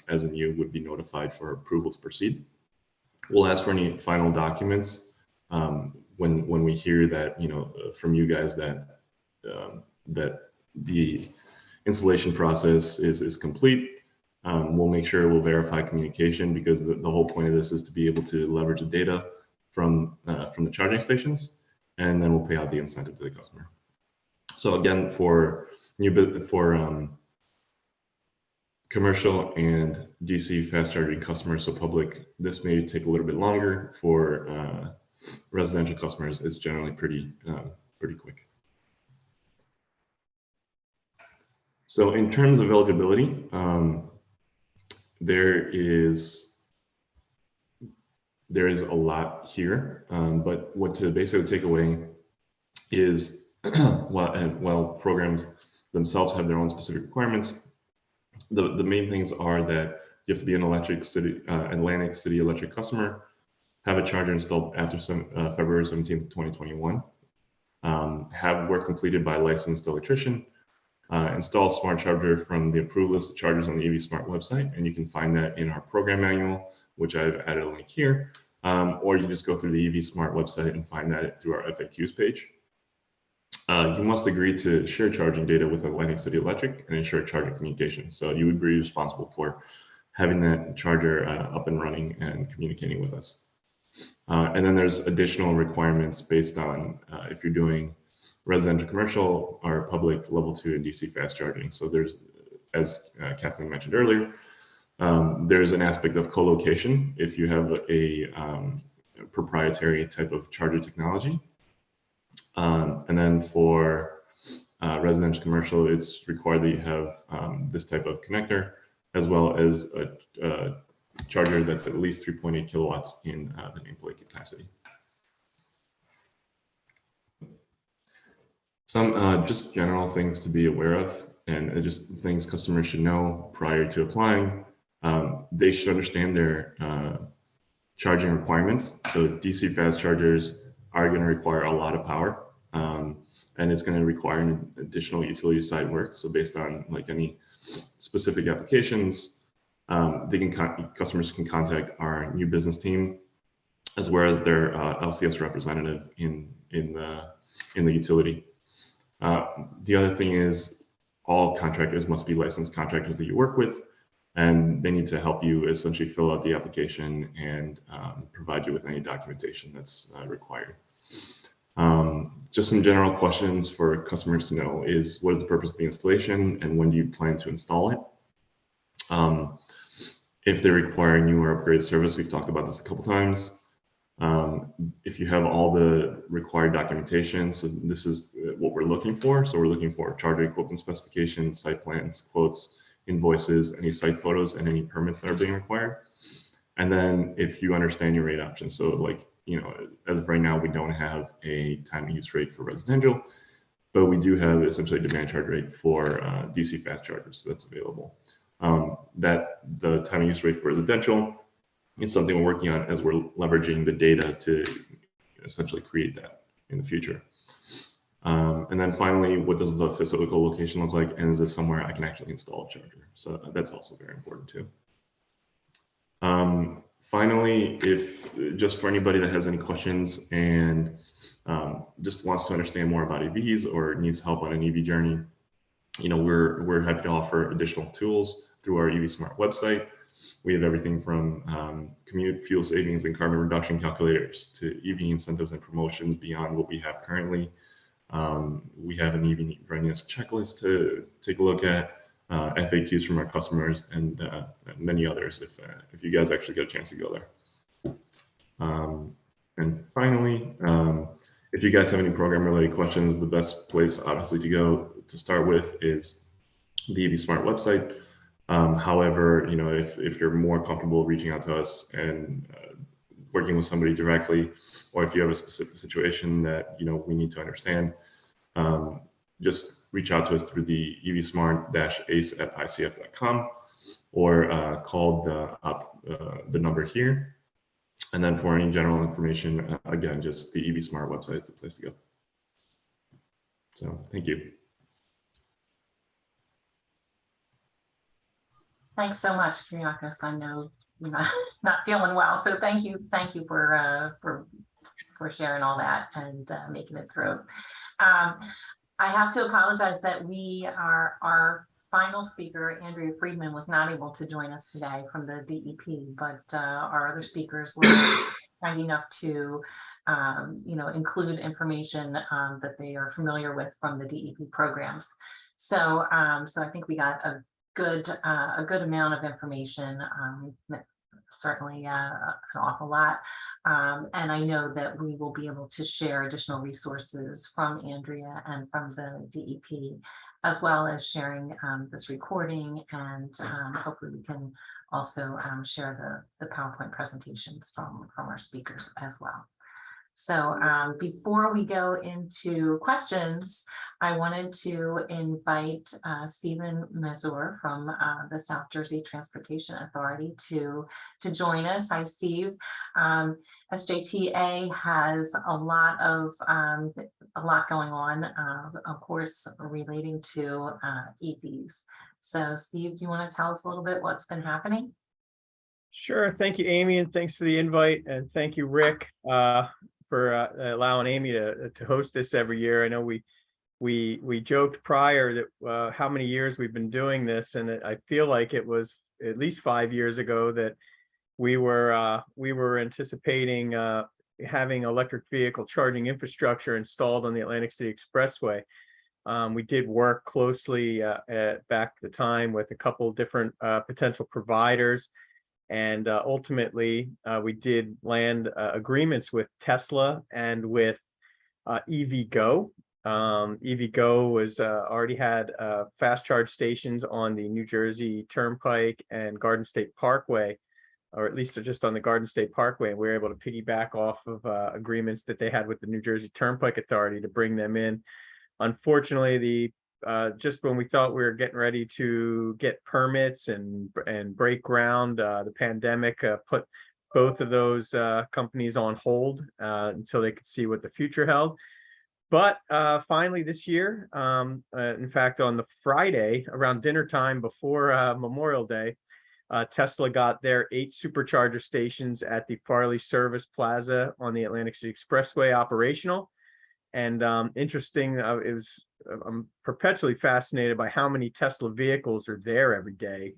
as in you, would be notified for approval to proceed. We'll ask for any final documents when we hear that, from you guys that the installation process is complete. We'll make sure we'll verify communication, because the whole point of this is to be able to leverage the data from the charging stations, and then we'll pay out the incentive to the customer. So again, for commercial and DC fast charging customers, so public, this may take a little bit longer. For residential customers, it's generally pretty quick. So in terms of eligibility, there is a lot here, but what to basically take away is, while programs themselves have their own specific requirements, the main things are that you have to be an Atlantic City Electric customer, have a charger installed after February 17th of 2021, have work completed by a licensed electrician, install a smart charger from the approved list of chargers on the Eevee Smart website, and you can find that in our program manual, which I've added a link here, or you just go through the Eevee Smart website and find that through our FAQs page. You must agree to share charging data with Atlantic City Electric and ensure charger communication. So you would be responsible for having that charger up and running and communicating with us. And then there's additional requirements based on if you're doing residential, commercial, or public level 2 and DC fast charging. So there's, as Kathleen mentioned earlier, there's an aspect of co-location if you have a proprietary type of charger technology. And then for residential, commercial, it's required that you have this type of connector, as well as a charger that's at least 3.8 kilowatts in the nameplate capacity. Some just general things to be aware of, and just things customers should know prior to applying. They should understand their charging requirements. So DC fast chargers are going to require a lot of power, and it's going to require an additional utility side work. So based on like any specific applications, customers can contact our new business team, as well as their LCS representative in the utility. The other thing is all contractors must be licensed contractors that you work with. and they need to help you essentially fill out the application and provide you with any documentation that's required. Just some general questions for customers to know is, what is the purpose of the installation and when do you plan to install it? If they require new or upgraded service, we've talked about this a couple times. If you have all the required documentation, so this is what we're looking for. So we're looking for charger equipment specifications, site plans, quotes, invoices, any site photos, and any permits that are being required. And then if you understand your rate options, so like, you know, as of right now, we don't have a time use rate for residential, but we do have essentially a demand charge rate for DC fast chargers that's available. That the time use rate for residential is something we're working on as we're leveraging the data to essentially create that in the future. And then finally, what does the physical location look like? And is this somewhere I can actually install a charger? So that's also very important too. Finally, if just for anybody that has any questions and just wants to understand more about EVs or needs help on an EV journey, you know, we're happy to offer additional tools through our Eevee Smart website. We have everything from commute fuel savings and carbon reduction calculators to EV incentives and promotions beyond what we have currently. We have an EV readiness checklist to take a look at, FAQs from our customers, and many others if you guys actually get a chance to go there. And finally, if you guys have any program related questions, the best place obviously to go to start with is the Eevee Smart website. However, you know, if you're more comfortable reaching out to us and working with somebody directly, or if you have a specific situation that, you know, we need to understand, just reach out to us through the eevsmart-ace@icf.com or call the number here. And then for any general information, again, just the Eevee Smart website is the place to go. So thank you. Thanks so much, Kyriakos. I know you're not feeling well, so thank you for sharing all that and making it through. I have to apologize that our final speaker, Andrea Friedman, was not able to join us today from the DEP, but our other speakers were kind enough to you know, include information that they are familiar with from the DEP programs. So so I think we got a good amount of information, certainly an awful lot. And I know that we will be able to share additional resources from Andrea and from the DEP, as well as sharing this recording, and hopefully we can also share the PowerPoint presentations from our speakers as well. So before we go into questions, I wanted to invite Stephen Mazur from the South Jersey Transportation Authority to join us. Hi, Steve. SJTA has a lot going on, of course, relating to EVs. So, Steve, do you want to tell us a little bit what's been happening? Sure. Thank you, Amy, and thanks for the invite, and thank you, Rick, for allowing Amy to host this every year. I know we joked prior that how many years we've been doing this, and I feel like it was at least 5 years ago that we were anticipating having electric vehicle charging infrastructure installed on the Atlantic City Expressway. We did work closely back at the time with a couple of different potential providers. And ultimately, we did land agreements with Tesla and with Eevee Go. Eevee Go was already had fast charge stations on the New Jersey Turnpike and Garden State Parkway, or at least just on the Garden State Parkway. And we were able to piggyback off of agreements that they had with the New Jersey Turnpike Authority to bring them in. Unfortunately, just when we thought we were getting ready to get permits and break ground, the pandemic put both of those companies on hold until they could see what the future held. But finally this year, in fact, on the Friday around dinner time before Memorial Day, Tesla got their 8 supercharger stations at the Farley Service Plaza on the Atlantic City Expressway operational. And interesting, I'm perpetually fascinated by how many Tesla vehicles are there every day.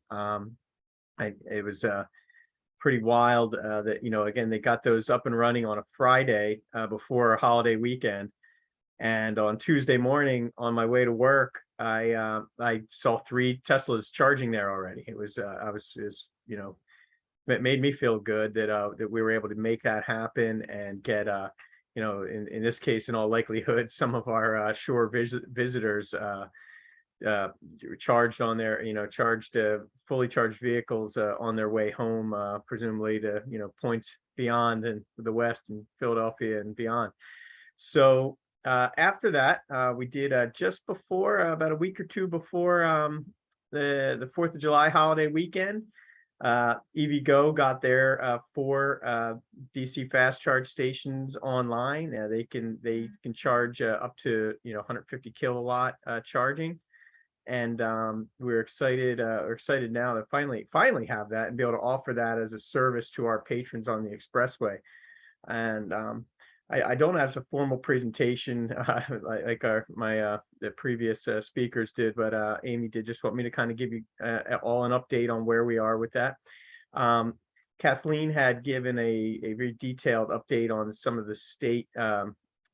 it was pretty wild that, again, they got those up and running on a Friday before a holiday weekend. And on Tuesday morning on my way to work, I saw 3 Teslas charging there already. It was it made me feel good that we were able to make that happen and get in this case, in all likelihood, some of our shore visitors charged on their fully charged vehicles on their way home, presumably to points beyond in the west and Philadelphia and beyond. So after that, we did just before about a week or two before the 4th of July holiday weekend, Eevee Go got their 4 DC fast charge stations online. They can charge up to 150 kilowatt charging, and we're excited now to finally have that and be able to offer that as a service to our patrons on the expressway. And I don't have a formal presentation like the previous speakers did, but Amy did just want me to kind of give you all an update on where we are with that. Kathleen had given a very detailed update on some of the state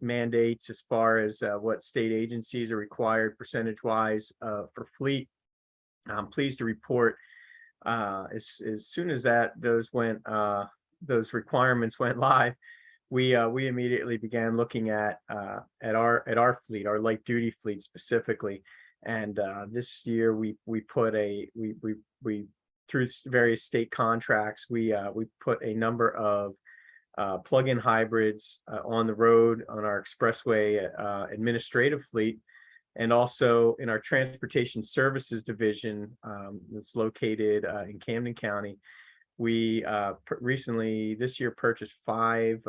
mandates as far as what state agencies are required percentage-wise for fleet. I'm pleased to report as soon as those requirements went live, we immediately began looking at our fleet, our light duty fleet specifically, and this year we through various state contracts we put a number of plug-in hybrids on the road on our expressway administrative fleet, and also in our transportation services division that's located in Camden County. We recently this year purchased 5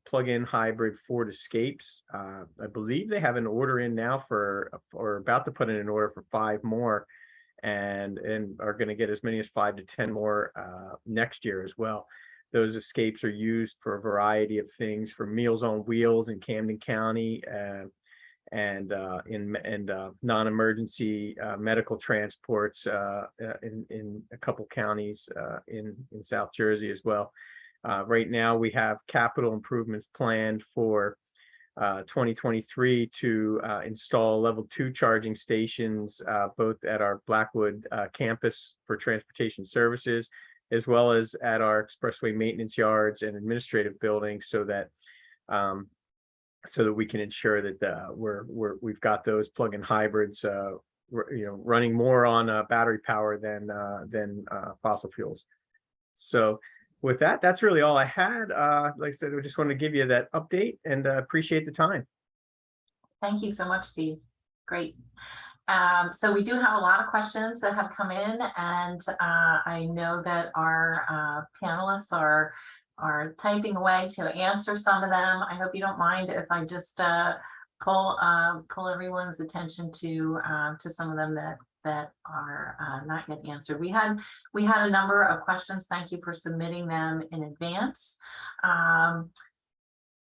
plug-in hybrid Ford Escapes. I believe they have an order in now or about to put in an order for 5 more, and are going to get as many as 5 to 10 more next year as well. Those Escapes are used for a variety of things, for Meals on Wheels in Camden County, and non-emergency medical transports in a couple counties in South Jersey as well. Right now we have capital improvements planned for 2023 to install level 2 charging stations both at our Blackwood campus for transportation services, as well as at our expressway maintenance yards and administrative buildings, so that we can ensure that we've got those plug-in hybrids running more on battery power than fossil fuels. So with that, that's really all I had. Like I said, I just wanted to give you that update, and appreciate the time. Thank you so much, Steve. Great. So we do have a lot of questions that have come in, and I know that our panelists are typing away to answer some of them. I hope you don't mind if I just pull everyone's attention to some of them that are not yet answered. We had a number of questions. Thank you for submitting them in advance.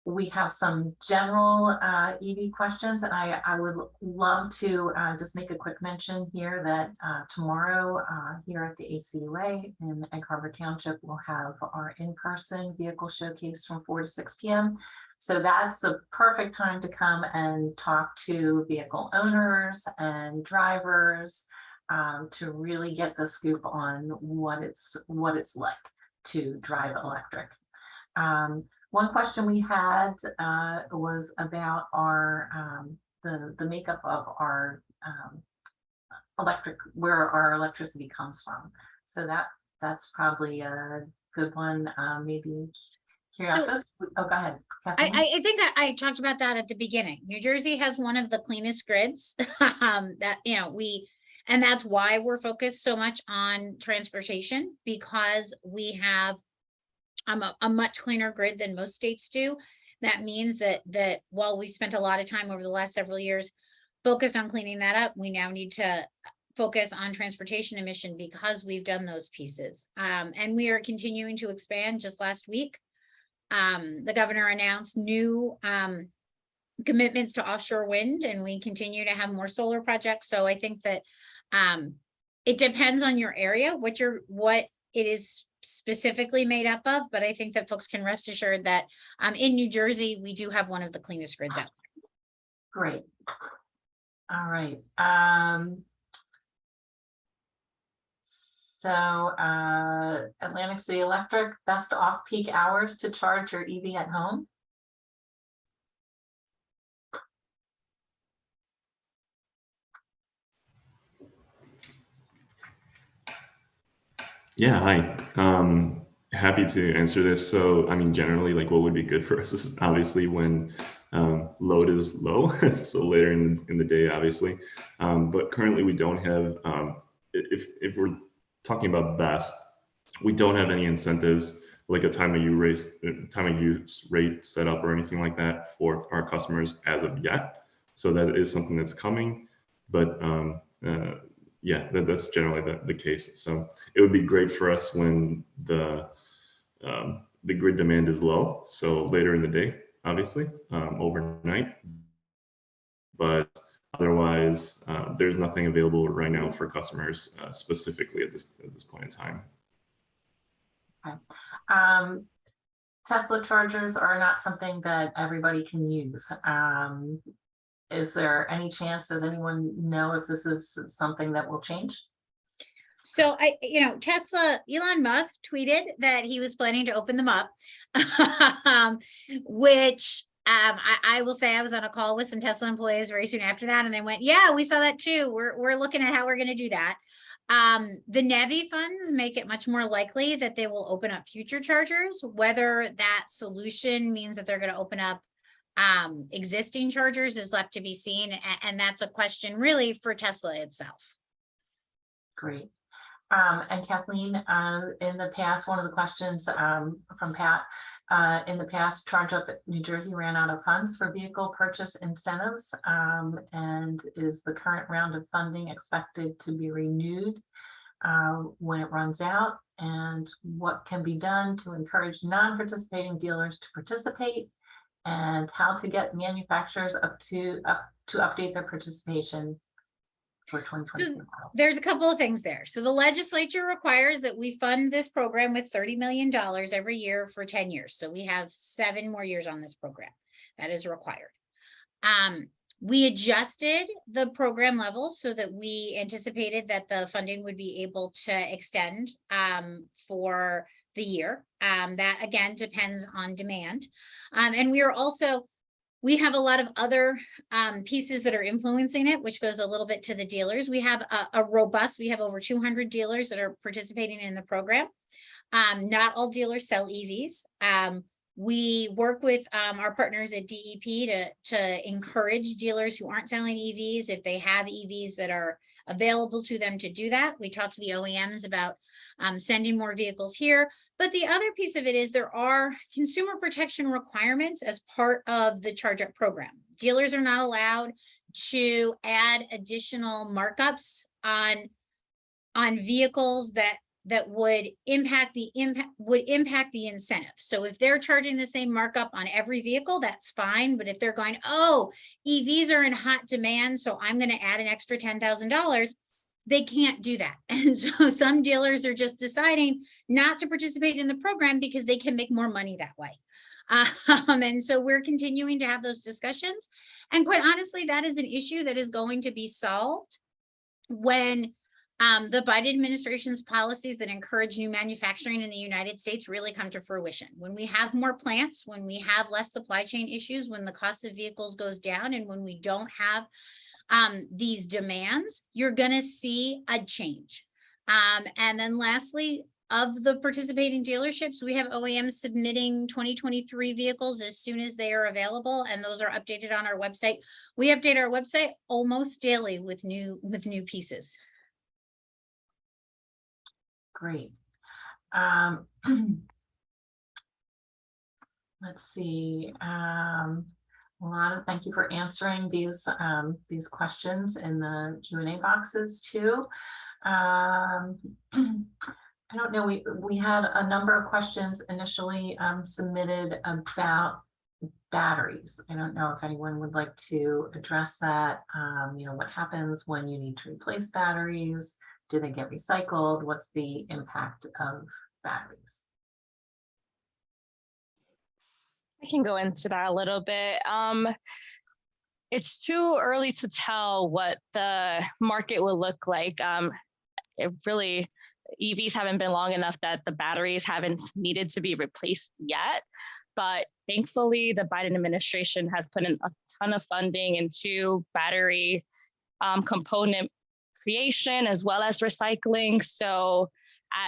We have some general Eevee questions, and I would love to just make a quick mention here that tomorrow here at the ACUA in Egg Harbor Township, we'll have our in-person vehicle showcase from 4 to 6 p.m. So that's a perfect time to come and talk to vehicle owners and drivers to really get the scoop on what it's like to drive electric. One question we had was about our the makeup of our where our electricity comes from. So that's probably a good one. Maybe Kyriakos. Oh, go ahead. I think I talked about that at the beginning. New Jersey has one of the cleanest grids that and that's why we're focused so much on transportation, because we have a much cleaner grid than most states do. That means that while we spent a lot of time over the last several years focused on cleaning that up, we now need to focus on transportation emission because we've done those pieces. And we are continuing to expand. Just last week, the governor announced new commitments to offshore wind, and we continue to have more solar projects. So I think that it depends on your area, what it is specifically made up of, but I think that folks can rest assured that in New Jersey, we do have one of the cleanest grids out there. Great. All right. So Atlantic City Electric, best off-peak hours to charge your EV at home? Yeah, hi. Happy to answer this. So, I mean, generally, like what would be good for us is obviously when load is low, so later in the day, obviously. But currently, we don't have. If we're talking about best, we don't have any incentives like a time of use rate set up or anything like that for our customers as of yet. So that is something that's coming, but yeah, that's generally the case. So it would be great for us when the grid demand is low. So later in the day, obviously, overnight. But otherwise, there's nothing available right now for customers specifically at this point in time. Okay. Tesla chargers are not something that everybody can use. Is there any chance, does anyone know if this is something that will change? So Tesla, Elon Musk tweeted that he was planning to open them up, which I will say I was on a call with some Tesla employees very soon after that, and they went, yeah, we saw that too. We're looking at how we're going to do that. The NEVI funds make it much more likely that they will open up future chargers. Whether that solution means that they're going to open up existing chargers is left to be seen. And that's a question really for Tesla itself. Great. And Kathleen, in the past, one of the questions from Pat, in the past, ChargeUp New Jersey ran out of funds for vehicle purchase incentives. And is the current round of funding expected to be renewed when it runs out? And what can be done to encourage non-participating dealers to participate? And how to get manufacturers up to update their participation for 2022. So there's a couple of things there. So the legislature requires that we fund this program with $30 million every year for 10 years. So we have 7 more years on this program. That is required. We adjusted the program level so that we anticipated that the funding would be able to extend for the year. That again depends on demand. And we have a lot of other pieces that are influencing it, which goes a little bit to the dealers. We have we have over 200 dealers that are participating in the program. Not all dealers sell EVs. We work with our partners at DEP to encourage dealers who aren't selling EVs, if they have EVs that are available to them, to do that. We talk to the OEMs about sending more vehicles here. But the other piece of it is there are consumer protection requirements as part of the ChargeUp program. Dealers are not allowed to add additional markups on vehicles that would impact the incentive. So if they're charging the same markup on every vehicle, that's fine. But if they're going, oh, EVs are in hot demand, so I'm going to add an extra $10,000, they can't do that. And so some dealers are just deciding not to participate in the program because they can make more money that way. And so we're continuing to have those discussions. And quite honestly, that is an issue that is going to be solved when the Biden administration's policies that encourage new manufacturing in the United States really come to fruition. When we have more plants, when we have less supply chain issues, when the cost of vehicles goes down, and when we don't have these demands, you're going to see a change. And then lastly, of the participating dealerships, we have OEMs submitting 2023 vehicles as soon as they are available, and those are updated on our website. We update our website almost daily with new pieces. Great. Let's see. Thank you for answering these questions in the Q&A boxes too. I don't know, we had a number of questions initially submitted about batteries. I don't know if anyone would like to address that. What happens when you need to replace batteries? Do they get recycled? What's the impact of batteries? I can go into that a little bit. It's too early to tell what the market will look like. It really, EVs haven't been long enough that the batteries haven't needed to be replaced yet. But thankfully, the Biden administration has put in a ton of funding into battery component creation as well as recycling. So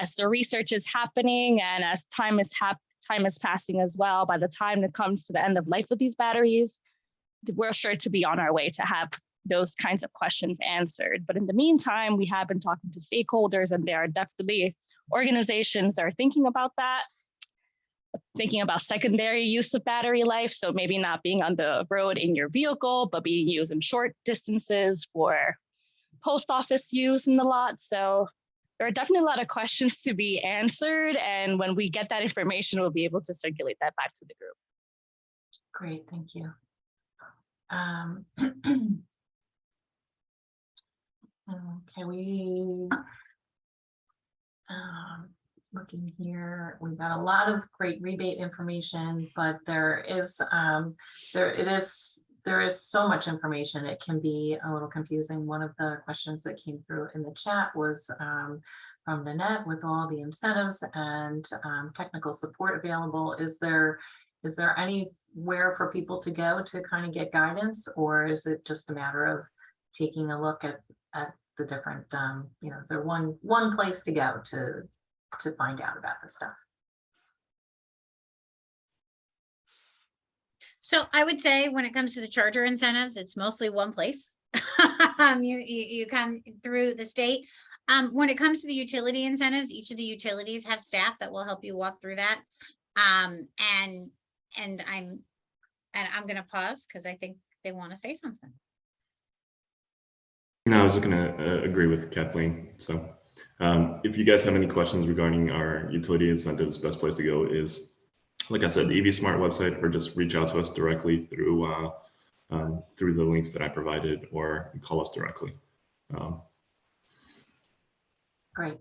as the research is happening and as time is passing as well, by the time it comes to the end of life of these batteries, we're sure to be on our way to have those kinds of questions answered. But in the meantime, we have been talking to stakeholders, and there are definitely organizations that are thinking about that, thinking about secondary use of battery life. So maybe not being on the road in your vehicle, but being used in short distances for post office use in the lot. So there are definitely a lot of questions to be answered. And when we get that information, we'll be able to circulate that back to the group. Great, thank you. Okay, looking here, we've got a lot of great rebate information, but there is so much information, it can be a little confusing. One of the questions that came through in the chat was from Nanette, with all the incentives and technical support available, is there anywhere for people to go to kind of get guidance, or is it just a matter of taking a look at the different, is there one place to go to find out about this stuff? So I would say when it comes to the charger incentives, it's mostly one place. You come through the state. When it comes to the utility incentives, each of the utilities have staff that will help you walk through that. And I'm going to pause because I think they want to say something. No, I was just going to agree with Kathleen. So if you guys have any questions regarding our utility incentives, best place to go is, like I said, the Eevee Smart website, or just reach out to us directly through the links that I provided, or call us directly. Great.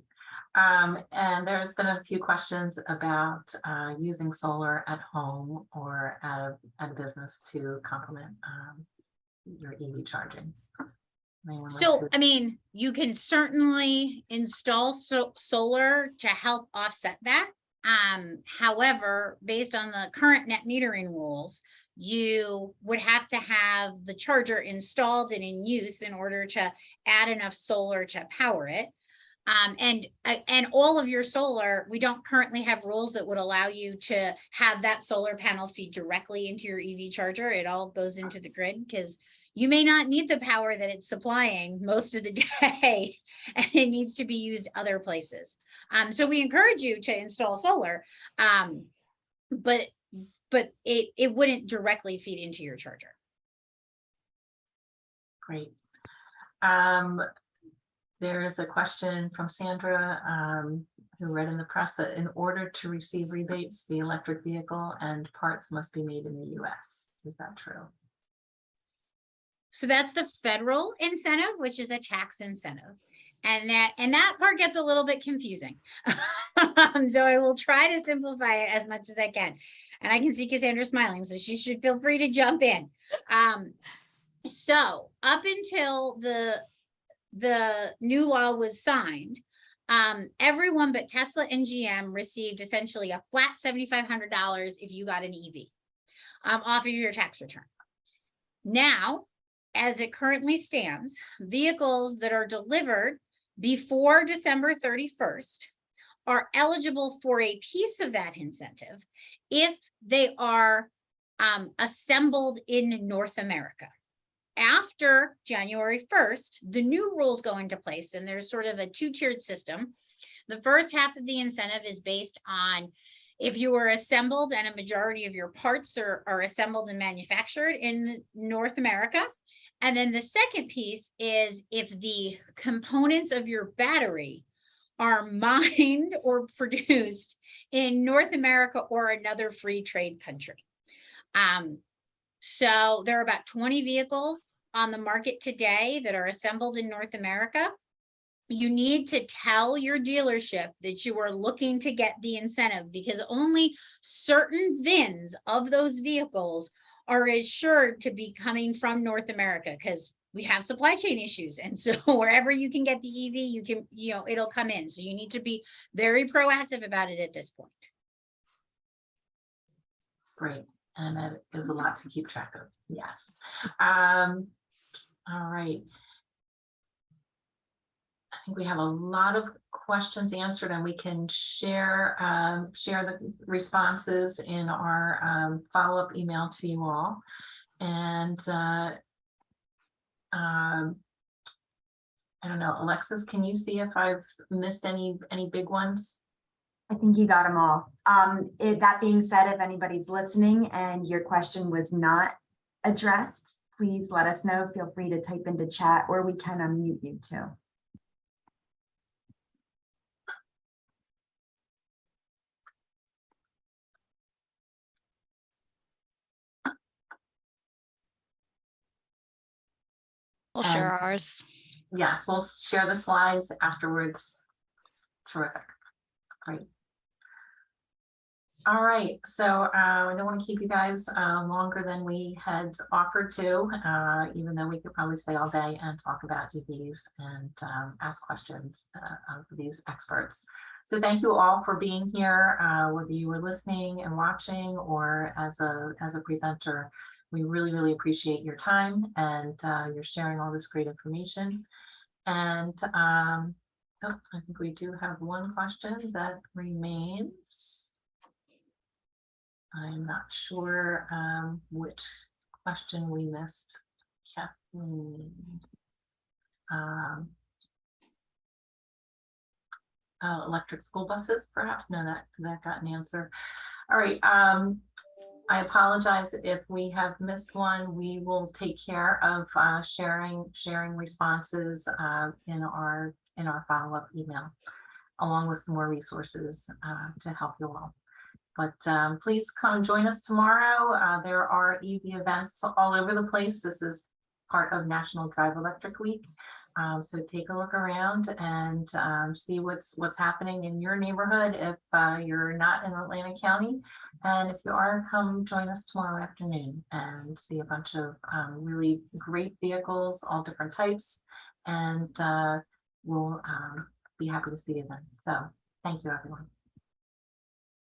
And there's been a few questions about using solar at home or at a business to complement your EV charging. So, I mean, you can certainly install solar to help offset that. However, based on the current net metering rules, you would have to have the charger installed and in use in order to add enough solar to power it. And all of your solar, we don't currently have rules that would allow you to have that solar panel feed directly into your EV charger. It all goes into the grid because you may not need the power that it's supplying most of the day, and it needs to be used other places. So we encourage you to install solar, but it wouldn't directly feed into your charger. Great. There is a question from Sandra, who read in the press that in order to receive rebates, the electric vehicle and parts must be made in the US. Is that true? So that's the federal incentive, which is a tax incentive. And that part gets a little bit confusing. So I will try to simplify it as much as I can. And I can see Cassandra smiling, so she should feel free to jump in. So up until the new law was signed, everyone but Tesla and GM received essentially a flat $7,500 if you got an EV off of your tax return. Now, as it currently stands, vehicles that are delivered before December 31st are eligible for a piece of that incentive if they are assembled in North America. After January 1st, the new rules go into place, and there's sort of a two-tiered system. The first half of the incentive is based on if you were assembled and a majority of your parts are assembled and manufactured in North America. And then the second piece is if the components of your battery are mined or produced in North America or another free trade country. So there are about 20 vehicles on the market today that are assembled in North America. you need to tell your dealership that you are looking to get the incentive, because only certain VINs of those vehicles are assured to be coming from North America, because we have supply chain issues. And so wherever you can get the Eevee, you can, it'll come in. So you need to be very proactive about it at this point. Great, and that is a lot to keep track of. Yes. All right. I think we have a lot of questions answered, and we can share the responses in our follow-up email to you all. And I don't know, Alexis, can you see if I've missed any big ones? I think you got them all. That being said, if anybody's listening and your question was not addressed, please let us know. Feel free to type into chat, or we can unmute you too. We'll share ours. Yes, we'll share the slides afterwards. Terrific. Great. All right, so I don't want to keep you guys longer than we had offered to, even though we could probably stay all day and talk about EVs and ask questions of these experts. So thank you all for being here, whether you were listening and watching or as a presenter. We really, really appreciate your time and your sharing all this great information. And I think we do have one question that remains. I'm not sure which question we missed, Kathleen. Electric school buses, perhaps? No, that got an answer. All right. I apologize if we have missed one. We will take care of sharing responses in our follow-up email, along with some more resources to help you all. But please come join us tomorrow. There are Eevee events all over the place. This is part of National Drive Electric Week. So take a look around and see what's happening in your neighborhood if you're not in Atlantic County. And if you are, come join us tomorrow afternoon and see a bunch of really great vehicles, all different types. And we'll be happy to see you then. So thank you, everyone.